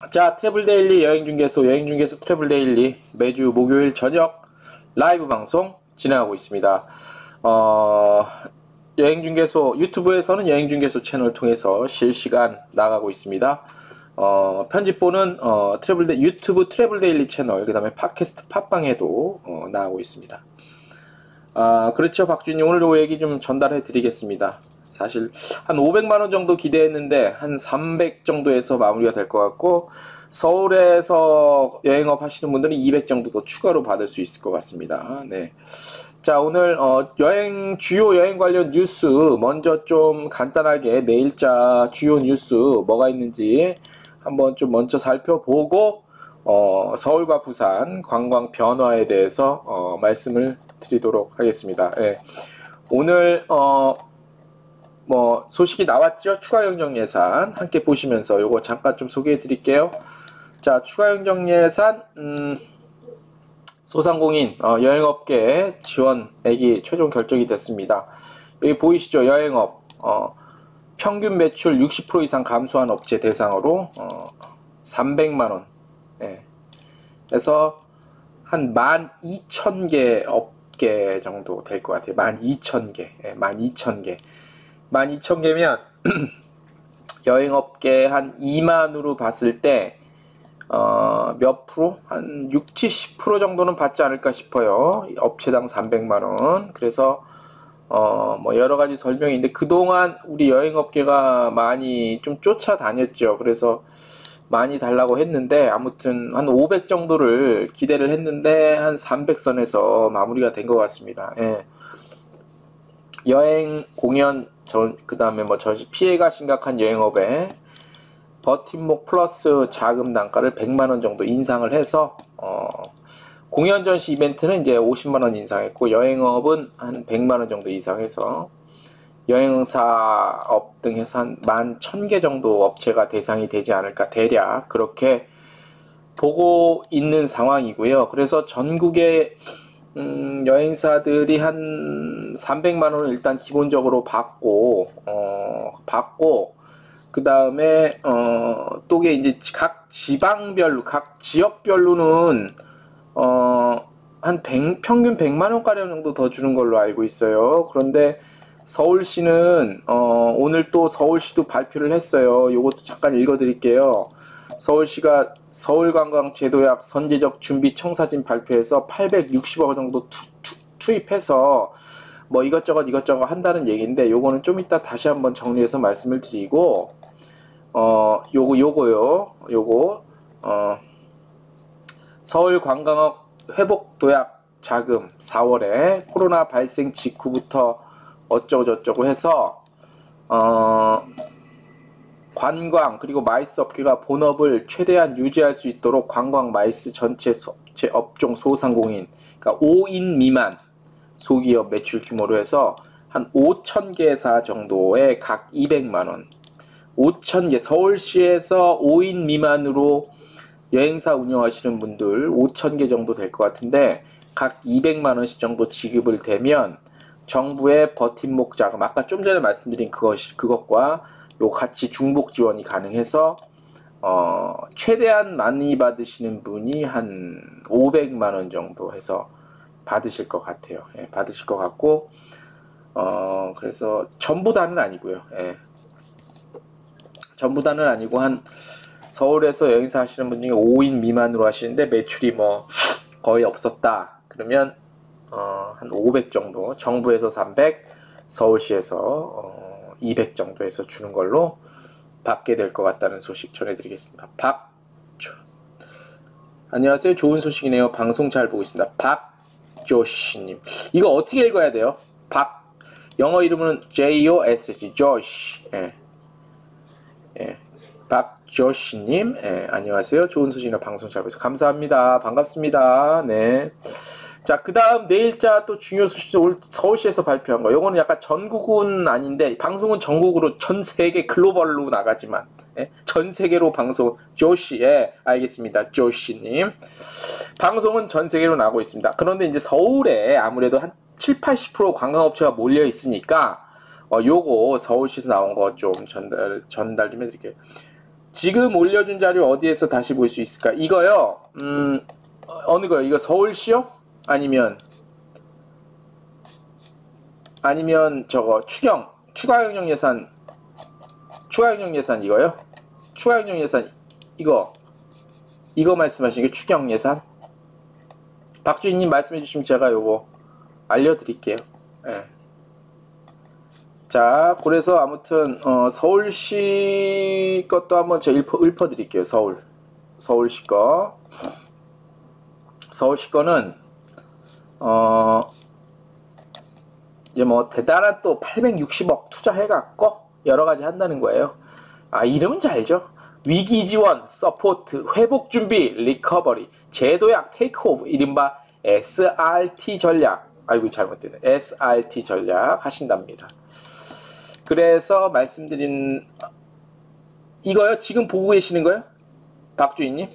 자, 트래블데일리 여행중개소 트래블데일리 매주 목요일 저녁 라이브 방송 진행하고 있습니다. 여행중개소 유튜브에서는 여행중개소 채널 통해서 실시간 나가고 있습니다. 편집본은 유튜브 트래블데일리 채널, 그 다음에 팟캐스트 팟빵에도 나가고 있습니다. 그렇죠, 박준님. 오늘 요 얘기 좀 전달해 드리겠습니다. 사실 한 500만원 정도 기대했는데 한 300 정도에서 마무리가 될 것 같고, 서울에서 여행업 하시는 분들은 200 정도 더 추가로 받을 수 있을 것 같습니다. 네. 자, 오늘 주요 여행 관련 뉴스 먼저 좀 간단하게 내일자 주요 뉴스 뭐가 있는지 한번 좀 먼저 살펴보고, 서울과 부산 관광 변화에 대해서 말씀을 드리도록 하겠습니다. 예. 오늘 소식이 나왔죠. 추가 영정 예산 함께 보시면서 요거 잠깐 좀 소개해 드릴게요. 자, 추가 영정 예산 소상공인 여행업계 지원액이 최종 결정이 됐습니다. 여기 보이시죠? 여행업 평균 매출 60% 이상 감소한 업체 대상으로 300만원 그래서 한 12,000개 업계 정도 될 것 같아요. 12,000개 12,000개 12,000개면 여행업계 한 2만으로 봤을 때 몇 프로? 한 60, 70% 정도는 받지 않을까 싶어요. 업체당 300만원. 그래서 여러가지 설명이 있는데, 그동안 우리 여행업계가 많이 좀 쫓아다녔죠. 그래서 많이 달라고 했는데, 아무튼 한 500 정도를 기대를 했는데 한 300선에서 마무리가 된 것 같습니다. 예. 여행, 공연, 그 다음에 전시 피해가 심각한 여행업에 버팀목 플러스 자금 단가를 100만원 정도 인상을 해서 공연 전시 이벤트는 이제 50만원 인상했고, 여행업은 한 100만원 정도 인상해서 여행사업 등 해서 한 11,000개 정도 업체가 대상이 되지 않을까, 대략 그렇게 보고 있는 상황이고요. 그래서 전국의 여행사들이 한 300만원을 일단 기본적으로 받고 그 다음에 또 이제 각 지방별로, 각 지역별로는 한 평균 100만원가량 정도 더 주는 걸로 알고 있어요. 그런데 서울시는 오늘 또 서울시도 발표를 했어요. 요것도 잠깐 읽어 드릴게요. 서울시가 서울관광제도약 선제적 준비 청사진 발표해서 860억 정도 투입해서 이것저것 한다는 얘기인데, 요거는 좀 이따 다시 한번 정리해서 말씀을 드리고, 요거 서울관광업 회복도약 자금 4월에 코로나 발생 직후부터 어쩌고저쩌고 해서 관광 그리고 마이스 업계가 본업을 최대한 유지할 수 있도록 관광 마이스 전체 업종 소상공인, 그러니까 5인 미만 소기업 매출 규모로 해서 한 5,000개사 정도에 각 200만원, 5,000개, 서울시에서 5인 미만으로 여행사 운영하시는 분들 5,000개 정도 될 것 같은데, 각 200만원씩 정도 지급을 되면 정부의 버팀목 자금, 아까 좀 전에 말씀드린 그것과 요 같이 중복 지원이 가능해서 최대한 많이 받으시는 분이 한 500만원 정도 해서 받으실 것 같아요. 예, 받으실 것 같고, 그래서 전부 다는 아니고요. 예. 전부 다는 아니고, 한 서울에서 여행사 하시는 분 중에 5인 미만으로 하시는데 매출이 거의 없었다 그러면 한 500 정도, 정부에서 300, 서울시에서 200 정도에서 주는 걸로 받게 될 것 같다는 소식 전해드리겠습니다. 안녕하세요. 좋은 소식이네요. 방송 잘 보고 있습니다. 박조시님. 이거 어떻게 읽어야 돼요? 영어 이름은 JOSG, 조시. 예. 박조시님, 안녕하세요. 좋은 소식이나 방송 잘 보고 있습니다. 감사합니다. 반갑습니다. 네. 자, 그 다음 내일자 또 중요 소식, 서울시에서 발표한 거. 요거는 약간 전국은 아닌데, 방송은 전국으로 전 세계 글로벌로 나가지만, 전 세계로 방송, 조시, 알겠습니다. 조시님. 방송은 전 세계로 나가고 있습니다. 그런데 이제 서울에 아무래도 한 7, 80% 관광업체가 몰려 있으니까, 요거 서울시에서 나온 거 좀 전달 좀 해드릴게요. 지금 올려준 자료 어디에서 다시 볼 수 있을까? 이거요. 어느 거요? 이거 서울시요? 아니면 저거 추가 경정 예산 이거요? 추가 경정 예산 이거 말씀하신 게 추경 예산? 박주인님 말씀해 주시면 제가 요거 알려드릴게요. 예. 자, 그래서 아무튼 서울시 것도 한번 제가 읊어드릴게요. 서울시 거. 서울시 거는 이제 뭐 대단한 또 860억 투자해갖고 여러가지 한다는 거예요. 아, 이름은 잘 알죠? 위기 지원, 서포트, 회복 준비, 리커버리, 제도약, 테이크오브, 이른바 SRT 전략. 아이고, 잘못되네. SRT 전략 하신답니다. 그래서 말씀드린 이거요? 지금 보고 계시는 거요? 박주인님?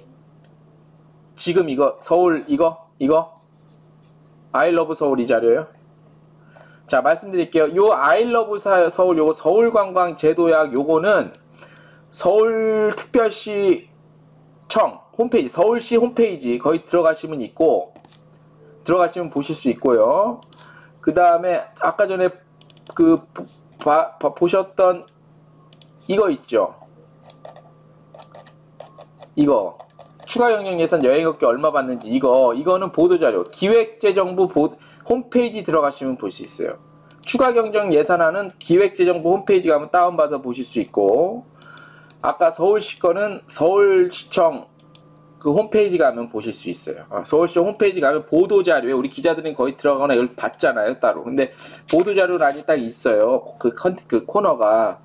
지금 이거 서울 이거 아이러브 서울 이 자료요? 자, 말씀드릴게요. 요 아이러브 서울 요거 서울관광제도약 요거는 서울특별시청 홈페이지, 서울시 홈페이지 거기 들어가시면 보실 수 있고요. 그 다음에 아까 전에 보셨던 이거 있죠. 이거 추가 경정 예산 여행업계 얼마 받는지 이거는 보도자료 기획재정부 홈페이지 들어가시면 볼 수 있어요. 추가 경정 예산안은 기획재정부 홈페이지 가면 다운받아 보실 수 있고, 아까 서울시 거는 서울시청 그 홈페이지 가면 보실 수 있어요. 서울시 홈페이지 가면 보도자료에 우리 기자들은 거의 들어가거나 이걸 봤잖아요, 따로. 근데 보도자료란이 딱 있어요. 그 코너가.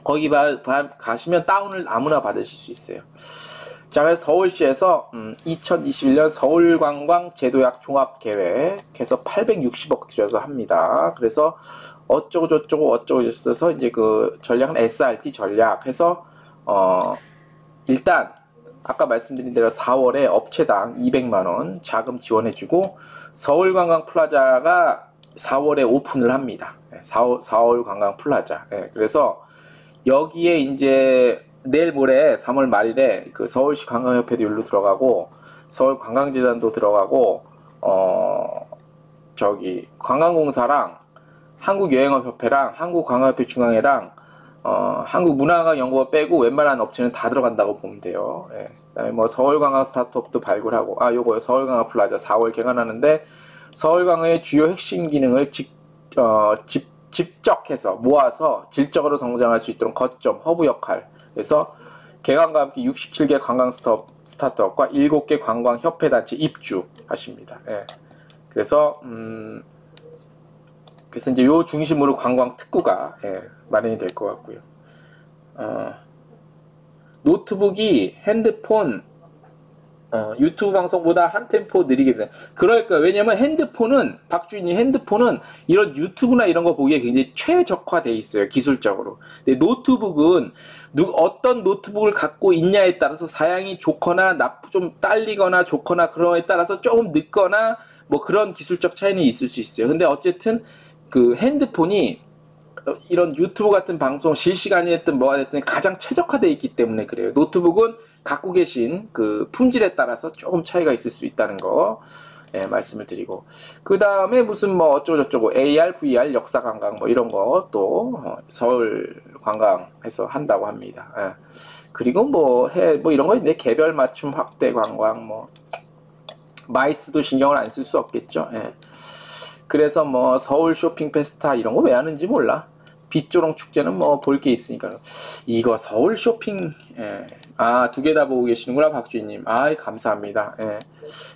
거기 가시면 다운을 아무나 받으실 수 있어요. 자, 그래서 서울시에서 2021년 서울관광제도약 종합계획해서 860억 들여서 합니다. 그래서 어쩌고저쩌고 어쩌고저쩌고 이제 그 전략은 SRT 전략 해서 일단 아까 말씀드린 대로 4월에 업체당 200만원 자금 지원해주고 서울관광플라자가 4월에 오픈을 합니다. 4월 관광플라자. 그래서 여기에 이제 내일 모레 3월 말일에 그 서울시 관광협회도 일로 들어가고 서울관광재단도 들어가고 저기 관광공사랑 한국여행업협회랑 한국관광협회 중앙회랑 한국문화관광연구원 빼고 웬만한 업체는 다 들어간다고 보면 돼요. 그다음에 뭐 서울관광 스타트업도 발굴하고 요거요. 서울관광 플라자 4월 개관하는데 서울관광의 주요 핵심 기능을 집적해서 모아서 질적으로 성장할 수 있도록 거점, 허브 역할. 그래서 개관과 함께 67개 관광 스타트업과 7개 관광협회단체 입주하십니다. 그래서 이제 요 중심으로 관광 특구가 마련이 될 것 같고요. 노트북이 핸드폰 유튜브 방송보다 한 템포 느리게 됩니다. 그럴까요? 왜냐면 박주인님 핸드폰은 이런 유튜브나 이런 거 보기에 굉장히 최적화되어 있어요. 기술적으로. 근데 노트북은 어떤 노트북을 갖고 있냐에 따라서 사양이 좋거나 좀 딸리거나 좋거나 그런 거에 따라서 조금 늦거나 뭐 그런 기술적 차이는 있을 수 있어요. 근데 어쨌든 그 핸드폰이 이런 유튜브 같은 방송 실시간이 됐든 뭐가 됐든 가장 최적화되어 있기 때문에 그래요. 노트북은 갖고 계신 그 품질에 따라서 조금 차이가 있을 수 있다는 거 말씀을 드리고, 그 다음에 무슨 뭐 어쩌고저쩌고 AR, VR, 역사 관광 뭐 이런 거 또 서울 관광에서 한다고 합니다. 그리고 뭐 이런 거 있네. 개별 맞춤 확대 관광 뭐 마이스도 신경을 안 쓸 수 없겠죠. 그래서 뭐 서울 쇼핑 페스타 이런 거 왜 하는지 몰라. 빗조롱 축제는 뭐 볼 게 있으니까. 이거 서울 쇼핑 2개 다 보고 계시는구나, 박주인님. 감사합니다.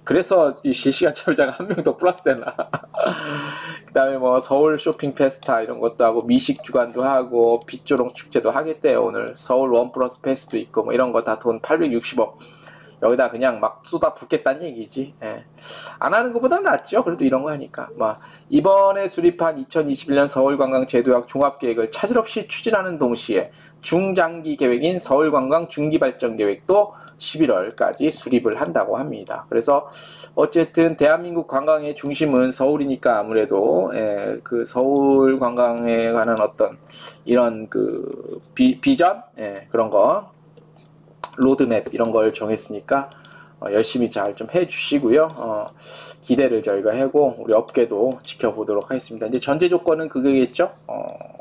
그래서 이 실시간 참여자가 한 명 더 플러스 되나. 그 다음에 뭐 서울 쇼핑 페스타 이런 것도 하고 미식 주간도 하고 빗조롱 축제도 하겠대요. 오늘 서울 원 플러스 패스도 있고 뭐 이런 거 다 돈 860억 여기다 그냥 막 쏟아 붓겠다는 얘기지. 예. 안 하는 것보다 낫죠. 그래도 이런 거 하니까. 뭐 이번에 수립한 2021년 서울관광 제도약 종합계획을 차질 없이 추진하는 동시에 중장기 계획인 서울관광 중기발전계획도 11월까지 수립을 한다고 합니다. 그래서 어쨌든 대한민국 관광의 중심은 서울이니까 아무래도 예, 그 서울 관광에 관한 어떤 이런 그 비전 예, 그런 거 로드맵 이런 걸 정했으니까 열심히 잘 좀 해주시고요. 기대를 저희가 하고 우리 업계도 지켜보도록 하겠습니다. 이제 전제 조건은 그거겠죠.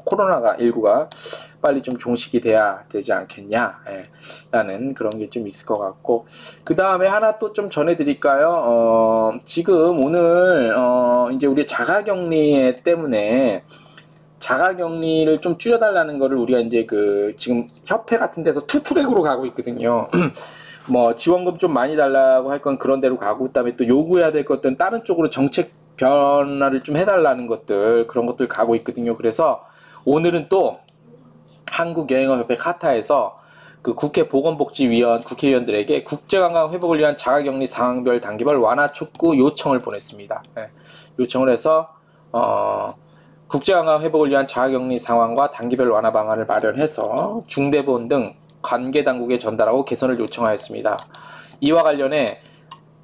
코로나가 19가 빨리 좀 종식이 돼야 되지 않겠냐 라는 그런 게 좀 있을 것 같고, 그 다음에 하나 또 좀 전해드릴까요? 지금 오늘 이제 우리 자가격리 때문에 자가격리를 좀 줄여달라는 거를 우리가 이제 그 지금 협회 같은 데서 투트랙으로 가고 있거든요. 뭐 지원금 좀 많이 달라고 할 건 그런 데로 가고, 그다음에 또 요구해야 될 것들은 다른 쪽으로 정책 변화를 좀 해달라는 것들, 그런 것들 가고 있거든요. 그래서 오늘은 또 한국여행업협회 카타에서 그 국회 보건복지위원 국회의원들에게 국제관광 회복을 위한 자가격리 상황별 단계별 완화 촉구 요청을 보냈습니다. 요청을 해서 국제관광 회복을 위한 자가격리 상황과 단계별 완화 방안을 마련해서 중대본 등 관계당국에 전달하고 개선을 요청하였습니다. 이와 관련해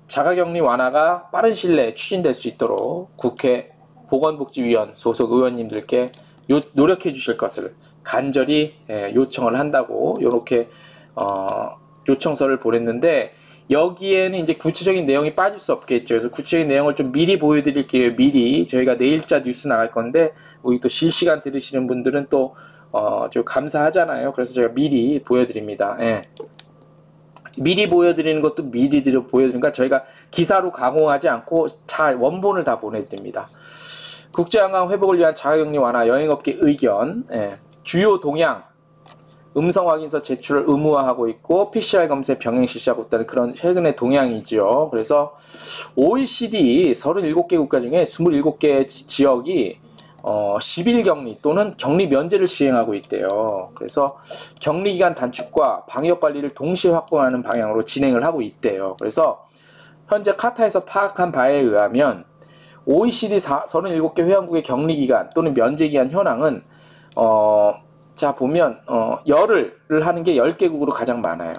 자가격리 완화가 빠른 시일 내에 추진될 수 있도록 국회 보건복지위원 소속 의원님들께 노력해 주실 것을 간절히 요청을 한다고 이렇게 요청서를 보냈는데, 여기에는 이제 구체적인 내용이 빠질 수 없겠죠. 그래서 구체적인 내용을 좀 미리 보여드릴게요. 미리 저희가 내일자 뉴스 나갈 건데 우리 또 실시간 들으시는 분들은 또 좀 감사하잖아요. 그래서 제가 미리 보여드립니다. 예. 미리 보여드리는 것도 미리 보여드리니까 저희가 기사로 가공하지 않고 원본을 다 보내드립니다. 국제관광 회복을 위한 자가격리 완화 여행업계 의견, 주요 동향, 음성 확인서 제출을 의무화하고 있고 PCR 검사에 병행 실시하고 있다는 그런 최근의 동향이죠. 그래서 OECD 37개 국가 중에 27개 지역이 10일 격리 또는 격리 면제를 시행하고 있대요. 그래서 격리기간 단축과 방역관리를 동시에 확보하는 방향으로 진행을 하고 있대요. 그래서 현재 카타에서 파악한 바에 의하면 OECD 37개 회원국의 격리기간 또는 면제기간 현황은 자 보면 열흘을 하는 게 10개국으로 가장 많아요.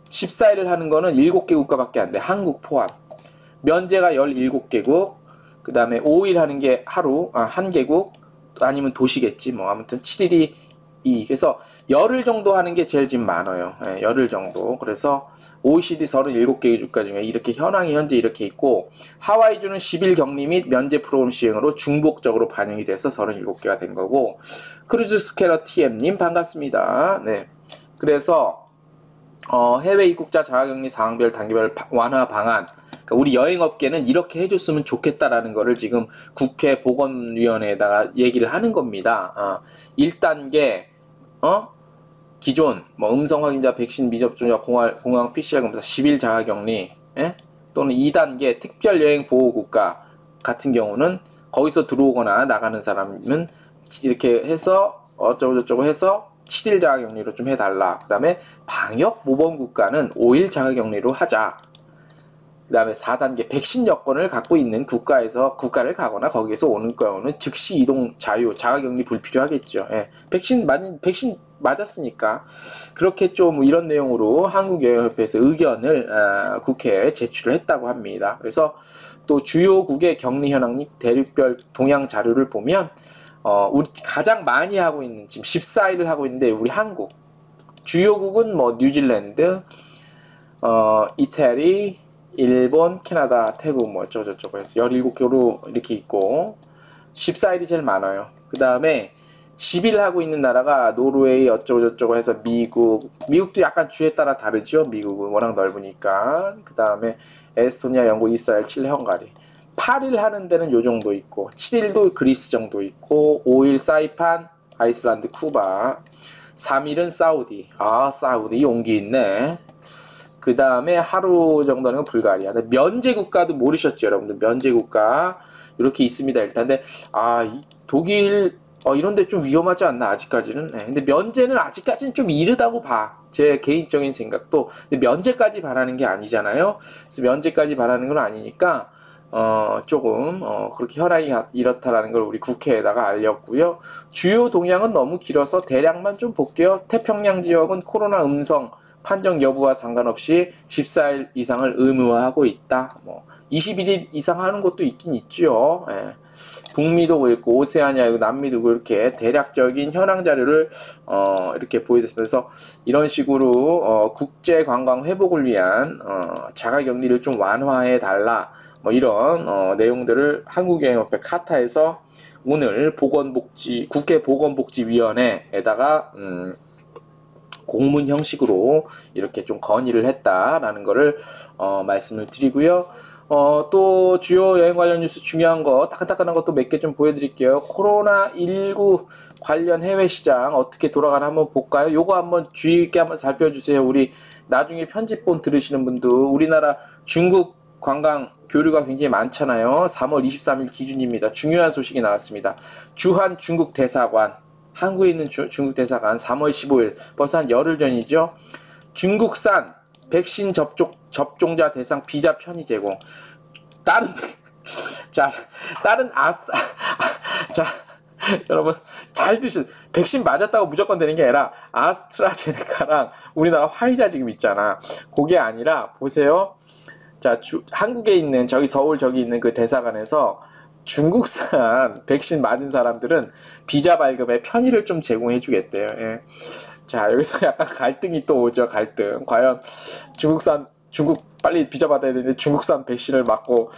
14일을 하는 거는 7개 국가밖에 안 돼. 한국 포함. 면제가 17개국, 그 다음에 5일 하는 게 하루, 한 개국, 아니면 도시겠지. 뭐, 아무튼 7일이 2. 그래서 열흘 정도 하는 게 제일 지금 많아요. 열흘 정도. 그래서 OECD 37개 국가 중에 이렇게 현황이 현재 이렇게 있고, 하와이주는 10일 격리 및 면제 프로그램 시행으로 중복적으로 반영이 돼서 37개가 된 거고, 크루즈 스캐너 TM님 반갑습니다. 네. 그래서, 해외 입국자 자가격리 상황별 단계별 완화 방안, 그러니까 우리 여행업계는 이렇게 해줬으면 좋겠다라는 거를 지금 국회 보건위원회에다가 얘기를 하는 겁니다. 1단계 기존 뭐 음성 확인자 백신 미접종자 공항 PCR 검사 10일 자가격리, 또는 2단계 특별 여행 보호 국가 같은 경우는 거기서 들어오거나 나가는 사람은 이렇게 해서 어쩌고저쩌고 해서 7일 자가격리로 좀 해달라. 그 다음에 방역 모범 국가는 5일 자가격리로 하자. 그 다음에 4단계 백신 여권을 갖고 있는 국가를 가거나 거기에서 오는 경우는 즉시 이동 자유, 자가격리 불필요하겠죠. 백신 맞았으니까. 그렇게 좀 이런 내용으로 한국여행협회에서 의견을 국회에 제출을 했다고 합니다. 그래서 또 주요국의 격리 현황 및 대륙별 동향 자료를 보면 우리 가장 많이 하고 있는 지금 14일을 하고 있는데 우리 한국 주요국은 뭐 뉴질랜드, 이태리, 일본, 캐나다, 태국 뭐 어쩌고저쩌고 해서 17개로 이렇게 있고 14일이 제일 많아요. 그 다음에 10일 하고 있는 나라가 노르웨이 어쩌고저쩌고 해서 미국도 약간 주에 따라 다르죠. 미국은 워낙 넓으니까. 그 다음에 에스토니아, 영국, 이스라엘, 칠레, 헝가리. 8일 하는 데는 요 정도 있고 7일도 그리스 정도 있고 5일 사이판, 아이슬란드, 쿠바, 3일은 사우디. 사우디 용기 있네. 그 다음에 하루 정도는 불가리아. 면제 국가도 모르셨죠, 여러분들? 면제 국가 이렇게 있습니다. 일단 근데 독일 이런데 좀 위험하지 않나 아직까지는. 근데 면제는 아직까지는 좀 이르다고 봐. 제 개인적인 생각도. 근데 면제까지 바라는 게 아니잖아요. 그래서 면제까지 바라는 건 아니니까 조금 그렇게 현황이 이렇다라는 걸 우리 국회에다가 알렸고요. 주요 동향은 너무 길어서 대략만 좀 볼게요. 태평양 지역은 코로나 음성 판정 여부와 상관없이 14일 이상을 의무화하고 있다. 21일 이상 하는 것도 있긴 있죠. 북미도 그렇고 오세아니아, 남미도 그렇게 대략적인 현황 자료를 이렇게 보여드리면서 이런 식으로 국제 관광 회복을 위한 자가격리를 좀 완화해 달라. 이런 내용들을 한국여행협회 카타에서 오늘 국회 보건복지위원회에다가 공문 형식으로 이렇게 좀 건의를 했다라는 거를 말씀을 드리고요. 또 주요 여행 관련 뉴스 중요한 거 따끈따끈한 것도 몇 개 좀 보여드릴게요. 코로나19 관련 해외 시장 어떻게 돌아가나 한번 볼까요? 요거 한번 주의 있게 한번 살펴주세요. 우리 나중에 편집본 들으시는 분들, 우리나라 중국 관광 교류가 굉장히 많잖아요. 3월 23일 기준입니다. 중요한 소식이 나왔습니다. 주한 중국 대사관, 한국에 있는 중국 대사관 3월 15일, 벌써 한 열흘 전이죠. 중국산 백신 접종자 대상 비자 편의 제공. 다른 여러분 잘 백신 맞았다고 무조건 되는 게 아니라 아스트라제네카랑 우리나라 화이자 지금 있잖아. 그게 아니라 보세요. 자, 한국에 있는 서울 있는 그 대사관에서 중국산 백신 맞은 사람들은 비자 발급에 편의를 좀 제공해 주겠대요. 자, 여기서 약간 갈등이 또 오죠. 갈등. 과연 중국 빨리 비자 받아야 되는데 중국산 백신을 맞고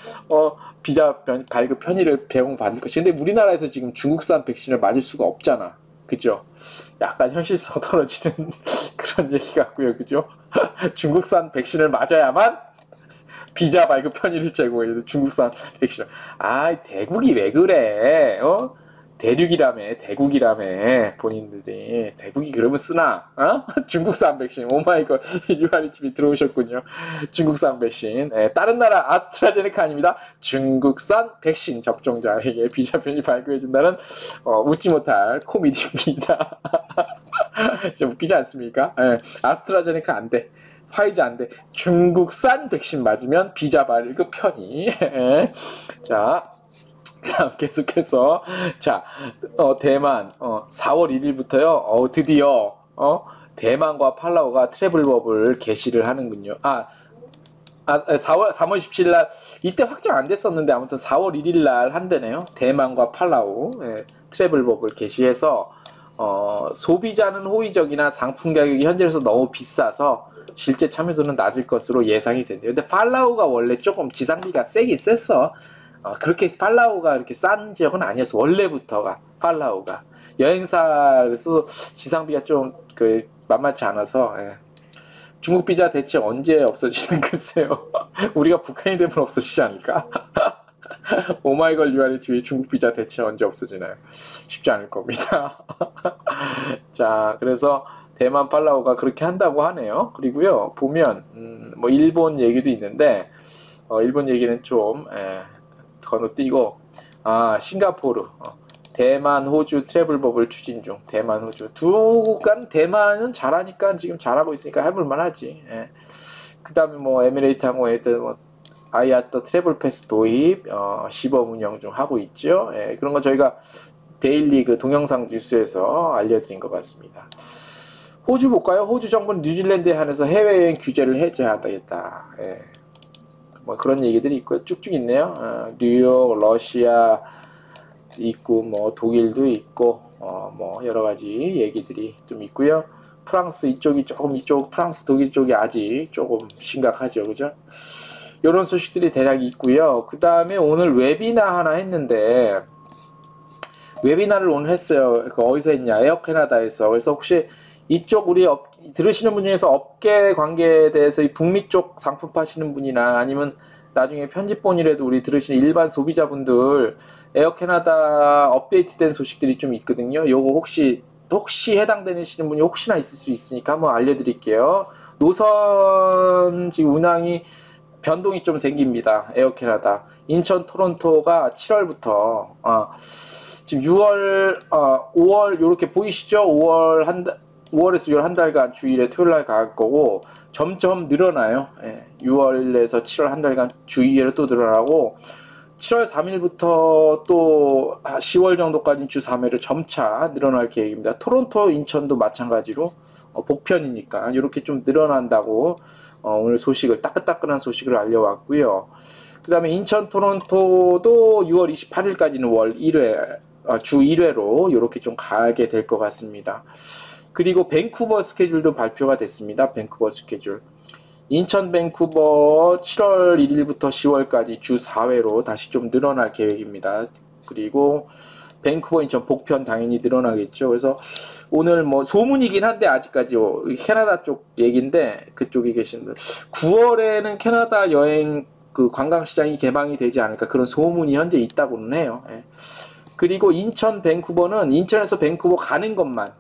비자 발급 편의를 제공받을 것이. 근데 우리나라에서 지금 중국산 백신을 맞을 수가 없잖아. 그죠? 약간 현실성 떨어지는 그런 얘기 같고요. 그죠? 중국산 백신을 맞아야만 비자 발급 편의를 제공해요. 중국산 백신을. 대국이 왜 그래? 대국이라며 본인들이. 대국이 그러면 쓰나? 중국산 백신. 오마이걸. 유아리TV 들어오셨군요. 중국산 백신. 다른 나라 아스트라제네카 아닙니다. 중국산 백신 접종자에게 비자 편의 발급해준다는 웃지 못할 코미디입니다. 좀 웃기지 않습니까? 아스트라제네카 안 돼. 화이자 안 돼. 중국산 백신 맞으면 비자 발급 편의. 자, 그 다음 계속해서 자, 대만 4월 1일부터요. 드디어 대만과 팔라우가 트래블버블 개시를 하는군요. 3월 17일 날 이때 확정 안 됐었는데 아무튼 4월 1일 날 한대네요. 대만과 팔라우 트래블버블 개시해서 소비자는 호의적이나 상품 가격이 현재로서 너무 비싸서 실제 참여도는 낮을 것으로 예상이 된대요. 근데 팔라우가 원래 조금 지상비가 세긴 셌어. 그렇게 팔라우가 이렇게 싼 지역은 아니었어. 원래부터가 팔라우가 여행사에서 지상비가 좀 만만치 않아서. 중국 비자 대체 언제 없어지는 글쎄요. 우리가 북한이 되면 없어지지 않을까? 오마이걸 유아리TV 중국 비자 대체 언제 없어지나요? 쉽지 않을 겁니다. 자, 그래서 대만 팔라우가 그렇게 한다고 하네요. 그리고요, 보면 뭐 일본 얘기도 있는데 일본 얘기는 좀 건너뛰고 싱가포르, 대만, 호주 트래블버블 추진 중. 대만, 호주 두 국가는 대만은 잘하니까 지금 잘하고 있으니까 해볼만 하지. 그 다음에 뭐 에미레이트 항공에 뭐 아이아터 트래블 패스 도입 시범 운영 중 하고 있죠. 그런 거 저희가 데일리 동영상 뉴스에서 알려드린 것 같습니다. 호주 볼까요? 호주 정부는 뉴질랜드에 한해서 해외여행 규제를 해제하겠다. 뭐 그런 얘기들이 있고요. 쭉쭉 있네요. 뉴욕, 러시아 있고 뭐 독일도 있고 뭐 여러 가지 얘기들이 좀 있고요. 프랑스 이쪽 프랑스 독일 쪽이 아직 조금 심각하죠. 그죠? 이런 소식들이 대략 있고요. 그 다음에 오늘 웨비나 하나 했는데 웨비나를 오늘 했어요. 어디서 했냐? 에어 캐나다에서. 그래서 혹시 이쪽 우리 들으시는 분 중에서 업계 관계에 대해서 이 북미 쪽 상품 파시는 분이나 아니면 나중에 편집본이라도 우리 들으시는 일반 소비자분들 에어 캐나다 업데이트된 소식들이 좀 있거든요. 요거 혹시 해당되시는 분이 혹시나 있을 수 있으니까 한번 알려드릴게요. 노선 지금 운항이 변동이 좀 생깁니다. 에어 캐나다 인천 토론토가 7월부터 지금 6월 5월 요렇게 보이시죠? 5월에서 6월 한 달간 주일에 토요일 날 갈 거고 점점 늘어나요. 예, 6월에서 7월 한 달간 주일에 또 늘어나고 7월 3일부터 또 10월 정도까지 주 3회로 점차 늘어날 계획입니다. 토론토, 인천도 마찬가지로 복편이니까 이렇게 좀 늘어난다고 오늘 소식을 따끈따끈한 소식을 알려왔고요. 그 다음에 인천 토론토도 6월 28일까지는 월 1회 주 1회로 이렇게 좀 가게 될 것 같습니다. 그리고 밴쿠버 스케줄도 발표가 됐습니다. 밴쿠버 스케줄. 인천 밴쿠버 7월 1일부터 10월까지 주 4회로 다시 좀 늘어날 계획입니다. 그리고 밴쿠버 인천 복편 당연히 늘어나겠죠. 그래서 오늘 뭐 소문이긴 한데 아직까지 캐나다 쪽 얘기인데 그쪽에 계신 분 9월에는 캐나다 여행 그 관광시장이 개방이 되지 않을까 그런 소문이 현재 있다고는 해요. 예. 그리고 인천 밴쿠버는 인천에서 밴쿠버 가는 것만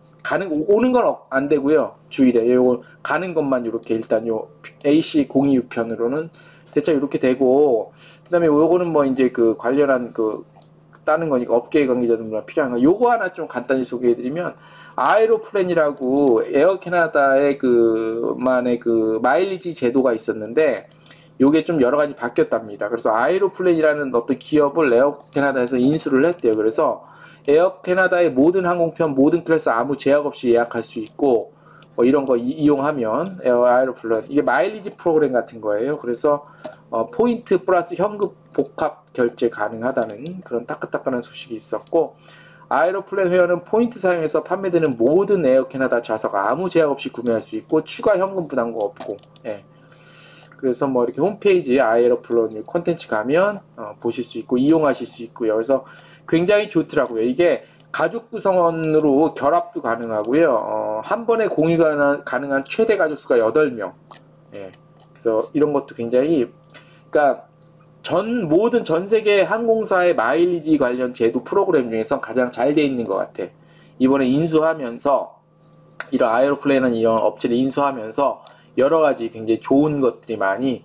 오는 건 안 되고요. 주일에 요 가는 것만 이렇게 일단 요 AC 026편으로는 대체 이렇게 되고 그다음에 요거는 뭐 이제 그 관련한 그 따는 거니까 업계 관계자들만 필요한 거 요거 하나 좀 간단히 소개해 드리면 아에로플랜이라고 에어 캐나다의 그만의 그 마일리지 제도가 있었는데 요게 좀 여러 가지 바뀌었답니다. 그래서 아에로플랜이라는 어떤 기업을 에어 캐나다에서 인수를 했대요. 그래서 에어 캐나다의 모든 항공편, 모든 클래스 아무 제약 없이 예약할 수 있고 뭐 이런 거 이용하면 아에로플랜 이게 마일리지 프로그램 같은 거예요. 그래서 포인트 플러스 현금 복합 결제 가능하다는 그런 따끈따끈한 소식이 있었고 아에로플랜 회원은 포인트 사용해서 판매되는 모든 에어 캐나다 좌석 아무 제약 없이 구매할 수 있고 추가 현금 부담도 없고 예. 그래서 뭐 이렇게 홈페이지 아에로플랜 콘텐츠 가면 보실 수 있고 이용하실 수 있고요. 그래서 굉장히 좋더라고요. 이게 가족 구성원으로 결합도 가능하고요. 한 번에 공유 가능한 최대 가족 수가 8명. 예. 그래서 이런 것도 굉장히 그러니까 모든 전 세계 항공사의 마일리지 관련 제도 프로그램 중에서 가장 잘 돼 있는 것 같아. 이번에 인수하면서 이런 아에로플랜은 이런 업체를 인수하면서 여러 가지 굉장히 좋은 것들이 많이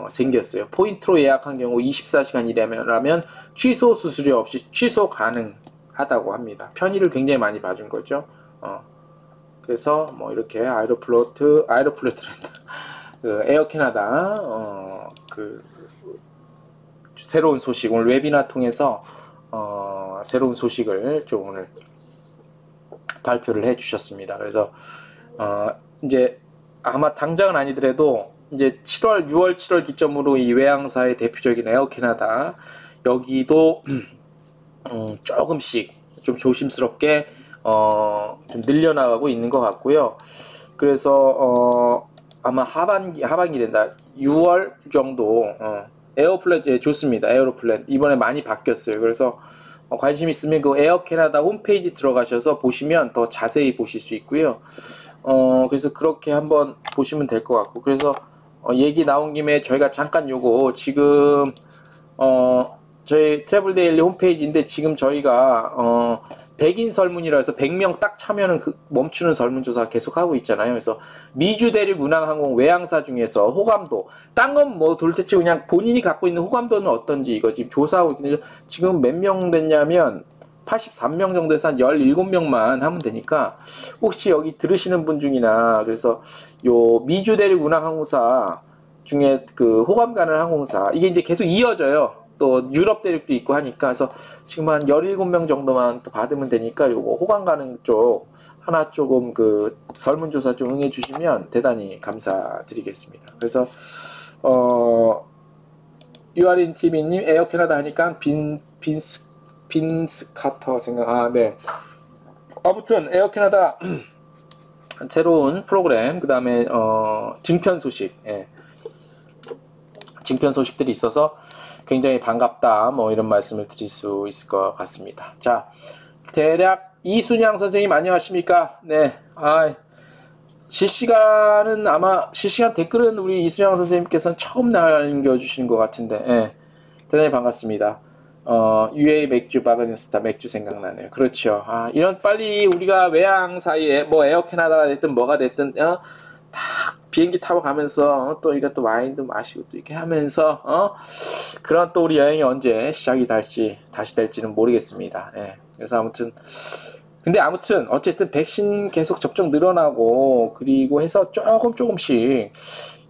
생겼어요. 포인트로 예약한 경우 24시간 이라면 취소 수수료 없이 취소 가능하다고 합니다. 편의를 굉장히 많이 봐준 거죠. 그래서 뭐 이렇게 아에로플랜 그 에어 캐나다 그 새로운 소식 오늘 웨비나 통해서 새로운 소식을 좀 오늘 발표를 해 주셨습니다. 그래서 이제 아마 당장은 아니더라도 이제 7월, 6월, 7월 기점으로 이 외항사의 대표적인 에어 캐나다 여기도 조금씩 좀 조심스럽게 좀 늘려나가고 있는 것 같고요. 그래서 아마 하반기 된다. 6월 정도 에어플랜 좋습니다. 에어플랜 이번에 많이 바뀌었어요. 그래서 관심 있으면 그 에어 캐나다 홈페이지 들어가셔서 보시면 더 자세히 보실 수 있고요. 그래서 그렇게 한번 보시면 될 것 같고 그래서 얘기 나온 김에 저희가 잠깐 요거 지금 저희 트래블 데일리 홈페이지인데 지금 저희가 100인 설문이라 해서 100명 딱 차면은 멈추는 설문조사 계속 하고 있잖아요. 그래서 미주 대륙 운항항공 외항사 중에서 호감도 딴 건 뭐 도대체 그냥 본인이 갖고 있는 호감도는 어떤지 이거 지금 조사하고 있는데 지금 몇 명 됐냐면 83명 정도에서 한 17명만 하면 되니까 혹시 여기 들으시는 분 중이나 그래서 요 미주 대륙 운항항공사 중에 그 호감 가는 항공사 이게 이제 계속 이어져요. 또 유럽 대륙도 있고 하니까 그래서 지금 한 17명 정도만 또 받으면 되니까 요거 호감 가는 쪽 하나 조금 그 설문조사 좀 응해 주시면 대단히 감사드리겠습니다. 그래서 유아린 TV님 에어 캐나다 하니까 빈스 카터 생각 네. 아무튼 에어 캐나다 새로운 프로그램 그 다음에 증편 소식 증편 소식들이 있어서 굉장히 반갑다 뭐 이런 말씀을 드릴 수 있을 것 같습니다. 자 대략 이순양 선생님 안녕하십니까? 네. 실시간은 아마 실시간 댓글은 우리 이순양 선생님께서는 처음 남겨주시는 것 같은데 대단히 반갑습니다. UA 맥주 바바니스타 맥주 생각나네요. 그렇죠. 이런 빨리 우리가 외항 사이에 뭐 에어 캐나다가 됐든 뭐가 됐든 다 비행기 타고 가면서 또 이거 또 와인도 마시고 또 이렇게 하면서 그런 또 우리 여행이 언제 시작이 다시 될지는 모르겠습니다. 예. 그래서 근데 아무튼 어쨌든 백신 계속 접종 늘어나고 그리고 해서 조금씩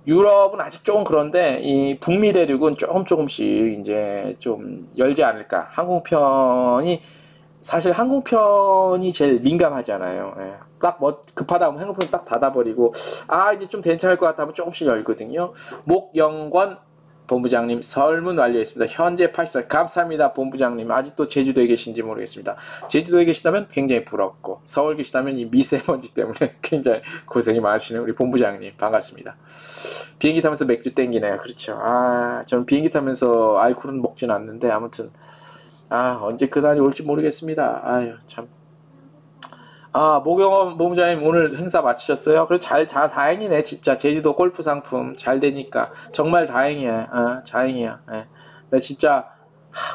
유럽은 아직 조금 그런데 이 북미 대륙은 조금씩 이제 좀 열지 않을까. 사실 항공편이 제일 민감하잖아요. 예. 딱 뭐 급하다 하면 항공편 딱 닫아버리고 이제 좀 괜찮을 것 같다 하면 조금씩 열거든요. 목영권 본부장님 설문 완료했습니다. 현재 80살 감사합니다. 본부장님 아직도 제주도에 계신지 모르겠습니다. 제주도에 계시다면 굉장히 부럽고 서울 계시다면 이 미세먼지 때문에 굉장히 고생이 많으시는 우리 본부장님 반갑습니다. 비행기 타면서 맥주 땡기네요. 그렇죠. 저는 비행기 타면서 알코올은 먹진 않는데 아무튼 언제 그날이 올지 모르겠습니다. 아유 참. 모경원 본부장님 오늘 행사 마치셨어요? 그래 다행이네 진짜. 제주도 골프 상품 잘 되니까 정말 다행이야. 다행이야. 예. 나 진짜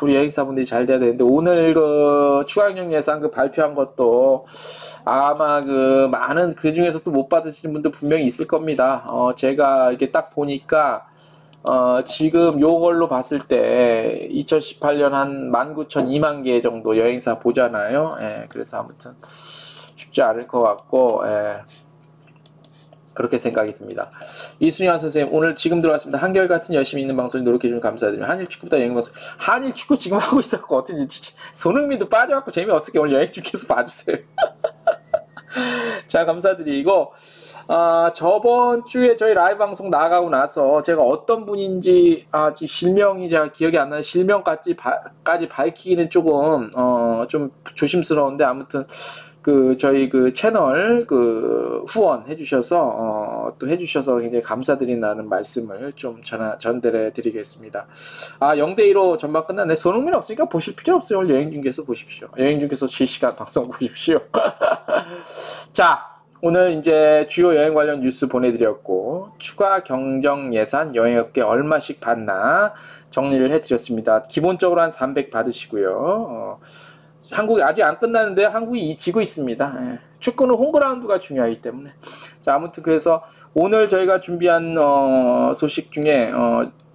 우리 여행사분들이 잘 돼야 되는데 오늘 그 추가경영 예산 그 발표한 것도 아마 그 많은 그 중에서 또 못 받으시는 분들 분명히 있을 겁니다. 제가 이렇게 딱 보니까 지금 요걸로 봤을 때 2018년 한 19,000, 2만 개 정도 여행사 보잖아요. 예, 그래서 아무튼 쉽지 않을 것 같고 그렇게 생각이 듭니다. 이순양 선생님 오늘 지금 들어왔습니다. 한결같은 열심히 있는 방송에 노력해주면 감사드립니다. 한일축구보다 여행방송 한일축구 지금 하고 있었고 어쩐지 진짜 손흥민도 빠져갖고 재미없을 게 오늘 여행중계에서 봐주세요. 자 감사드리고 저번 주에 저희 라이브 방송 나가고 나서 제가 어떤 분인지 지금 실명이 제가 기억이 안 나는 실명까지 밝히기는 조금 좀 조심스러운데 아무튼 그 저희 그 채널 그 후원 해주셔서 또 해주셔서 굉장히 감사드린다는 말씀을 좀 전달해 드리겠습니다. 0대2로 전반 끝났네. 손흥민 없으니까 보실 필요 없어요. 오늘 여행중계에서 보십시오. 여행중계에서 실시간 방송 보십시오. 자 오늘 이제 주요 여행 관련 뉴스 보내드렸고 추가 경정 예산 여행업계 얼마씩 받나 정리를 해드렸습니다. 기본적으로 한 300 받으시고요. 한국이 아직 안 끝났는데 한국이 지고 있습니다. 예. 축구는 홈그라운드가 중요하기 때문에. 자 아무튼 그래서 오늘 저희가 준비한 소식 중에